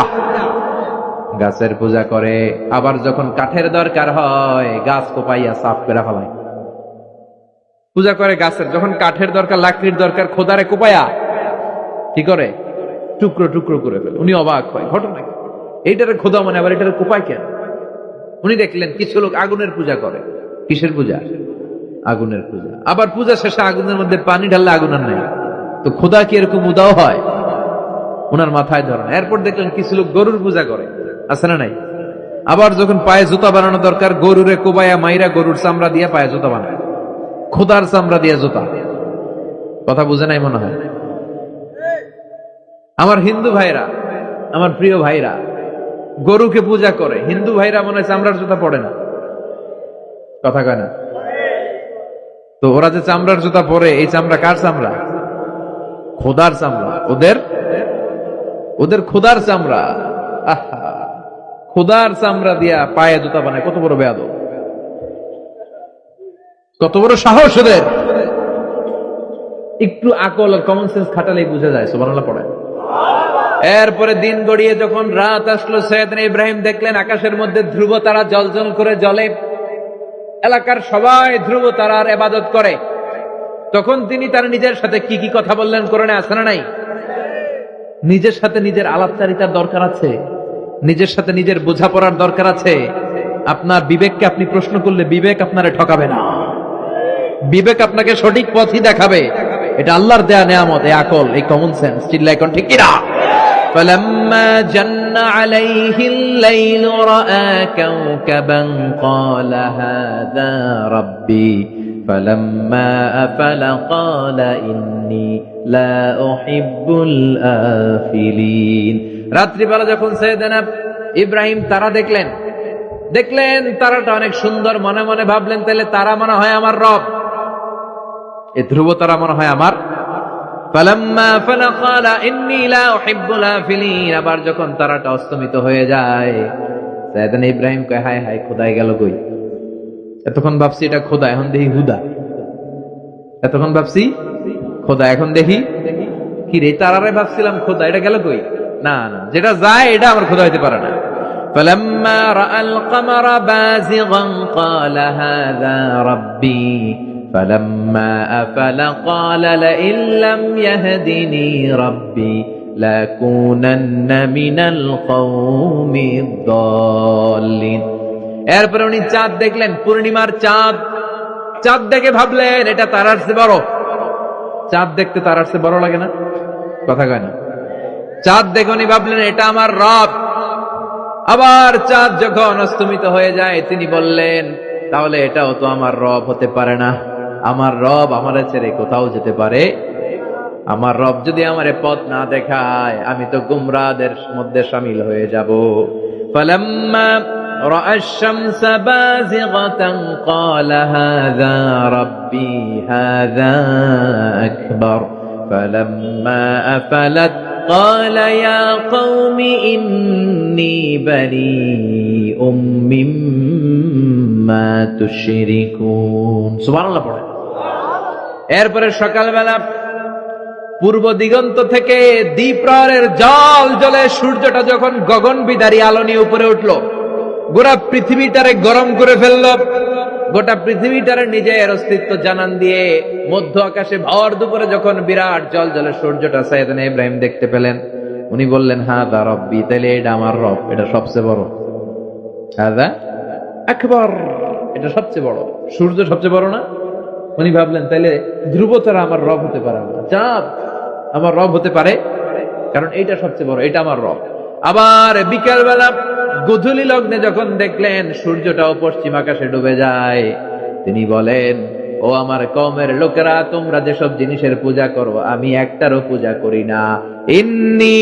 গাছের পূজা করে। আবার যখন কাঠের দরকার হয়, গাছ কোপাইয়া সাফ করে ফেলায়। পূজা করে গাছের, যখন কাঠের দরকার, লাকড়ির দরকার, খোদারে কোপায়া কি করে? টুকরো টুকরো করে ফেলে। উনি অবাক হয়, ঘটনা কি? এইটারে খোদা মানে, আবার এটারে কোপায় কেন? উনি দেখলেন কিছু লোক আগুনের পূজা করে। কিসের পূজা? আগুনের পূজা। আবার পূজা শেষে আগুনের মধ্যে পানি ঢাললে আগুন আর নাই। তো খোদা কি এরকম উদাও হয়? ওনার মাথায় ধরেন। এরপর দেখলেন কিছু লোক গরুর পূজা করে। আছে না নাই? আবার যখন পায়ে জুতা বানানো দরকার, গরুরে কোবায়া মাইরা গরুর চামড়া দিয়ে পায়ে জুতা বানায়। খোদার চামড়া দিয়ে জুতা। কথা বুঝে নাই মনে হয়? আমার হিন্দু ভাইরা, আমার প্রিয় ভাইরা, গরুকে পূজা করে। হিন্দু ভাইরা মনে হয় চামড়ার জুতা পড়ে না। কথা কয় না? তো ওরা যে চামড়ার জুতা পরে, এই চামড়া কার চামড়া? খোদার চামড়া। ওদের খোদার চামড়া। আহা, খোদার চামড়া দিয়া পায়ে জুতা বানায়। কত বড় বেয়াদব, কত বড় সাহস ওদের! একটু আকল আর কমন সেন্স খাটালেই বুঝা যায়। সুবহানাল্লাহ পড়ে। এরপরে দিন গড়িয়ে যখন রাত আসলো, সাইয়েদনা ইব্রাহিম দেখলেন আকাশের মধ্যে ধ্রুব তারা জ্বলজ্বল করে জ্বলে। এলাকার সবাই ধ্রুব তারার ইবাদত করে। তখন তিনি তার নিজের সাথে কি কি কথা বললেন, কোরআনে আছে না নাই? নিজের সাথে নিজের আলাপচারিতার দরকার আছে, নিজের সাথে নিজের বোঝাপড়ার দরকার আছে। আপনার বিবেককে আপনি প্রশ্ন করলে বিবেক আপনারে ঠকাবে না, বিবেক আপনাকে সঠিক পথই দেখাবে। এটা আল্লাহর দেয়া নিয়ামত, এই আকল, এই কমন সেন্স। চিল্লায় কোন ঠিক কিনা? فلما جن عليه الليل رأى كوكبا قال هذا ربي فلما أفل قال إني لا أحب الآفلين। রাত্রিবেলা যখন সাইয়েদনা ইব্রাহিম তারা দেখলেন তারাটা অনেক সুন্দর, মনে মনে ভাবলেন তাহলে তারা মনে হয় আমার রব, এ ধ্রুব তারা মনে হয় আমার। ফালাম্মা আফালা ক্বালা ইন্নী লা উহিব্বুল আফিলিন। আবার যখন তারাটা অস্তমিত হয়ে যায়, সাইয়েদনা ইব্রাহিম কয় হায় হায়, খোদাই গেল কই? এতক্ষণ ভাবছি এটা খোদা, এখন দেখি হুদা। এতক্ষণ ভাবছি খোদা, এখন দেখি কি রে, তারারে ভাবছিলাম খোদা, এটা গেল কই? না না, যেটা যায় এটা আমার খোদা হইতে পারে না। فلما رأى القمر بازغا قال هذا ربي فلما أفل قال لئن لم يهدني ربي لأكونن من القوم الضالين। এরপর উনি চাঁদ দেখলেন, পূর্ণিমার চাঁদ। চাঁদ দেখে ভাবলেন এটা তারার চেয়ে বড়। চাঁদ দেখতে তারার চেয়ে বড় লাগে না? কথা কয় না? চাঁদ দেখে উনি ভাবলেন এটা আমার রব। আবার চাঁদ যখন অস্তমিত হয়ে যায়, তিনি বললেন তাহলে এটাও তো আমার রব হতে পারে না। আমার রব আমারে ছেড়ে কোথাও যেতে পারে? আমার রব যদি আমারে পথ না দেখায়, আমি তো গুমরাদের মধ্যে শামিল হয়ে যাব। ফালাম্মা রাআ আশ-শামস বাযিগাতান ক্বালা হাযা রাব্বি হাযা আকবার ফালাম্মা আফালাত قال يا قوم إني بريء مما تشركون। সুবহানাল্লাহ পড়ে। এরপরে সকালবেলা পূর্ব দিগন্ত থেকে দ্বিপ্রহরের জল জ্বলে সূর্যটা যখন গগন বিদারী আলো নিয়ে উপরে উঠলো, গোটা পৃথিবীটারে গরম করে ফেললো। গোটা পৃথিবীটারে নিজের অস্তিত্ব জানান দিয়ে মধ্য আকাশে ভর দুপুরে যখন বিরাট জল জ্বলে সূর্যটা সাইয়েদনা ইব্রাহিম দেখতে পেলেন, উনি বললেন হাযা রাব্বি, তাইলে এটা আমার রব, এটা সবচেয়ে বড়। হাযা আকবার, এটা সবচেয়ে বড়। সূর্য সবচেয়ে বড় না? উনি ভাবলেন তাইলে ধ্রুব তারা আমার রব হতে পারে না, চাঁদ আমার রব হতে পারে, কারণ এইটা সবচেয়ে বড়, এটা আমার রব। আবার বিকেল বেলা গোধূলি লগ্নে যখন দেখলেন সূর্যটাও পশ্চিম আকাশে ডুবে যায়, তিনি বলেন ও আমার কওমের লোকেরা, তোমরা যেসব জিনিসের পূজা করো আমি একটারও পূজা করি না। ইন্নী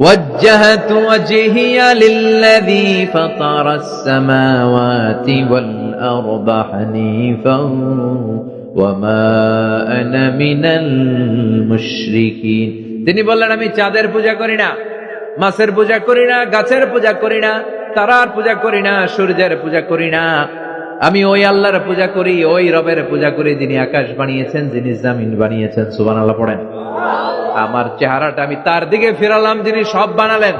ওয়াজ্জাহতু ওয়াজহিয়া লিল্লাযী ফাতারাস সামাওয়াতি ওয়াল আরদা হানিফান ওয়া মা আনা মিনাল মুশরিকিন। তিনি বললেন আমি চাঁদের পূজা করি না, মাছের পূজা করি না, গাছের পূজা করি না, তারার পূজা করি না, সূর্যের পূজা করি না। আমি ওই আল্লাহর পূজা করি, ওই রবের পূজা করি যিনি আকাশ বানিয়েছেন, যিনি জমিন বানিয়েছেন। সুবহানাল্লাহ পড়েন। আমার চেহারাটা আমি তার দিকে ফেরালাম যিনি সব বানালেন।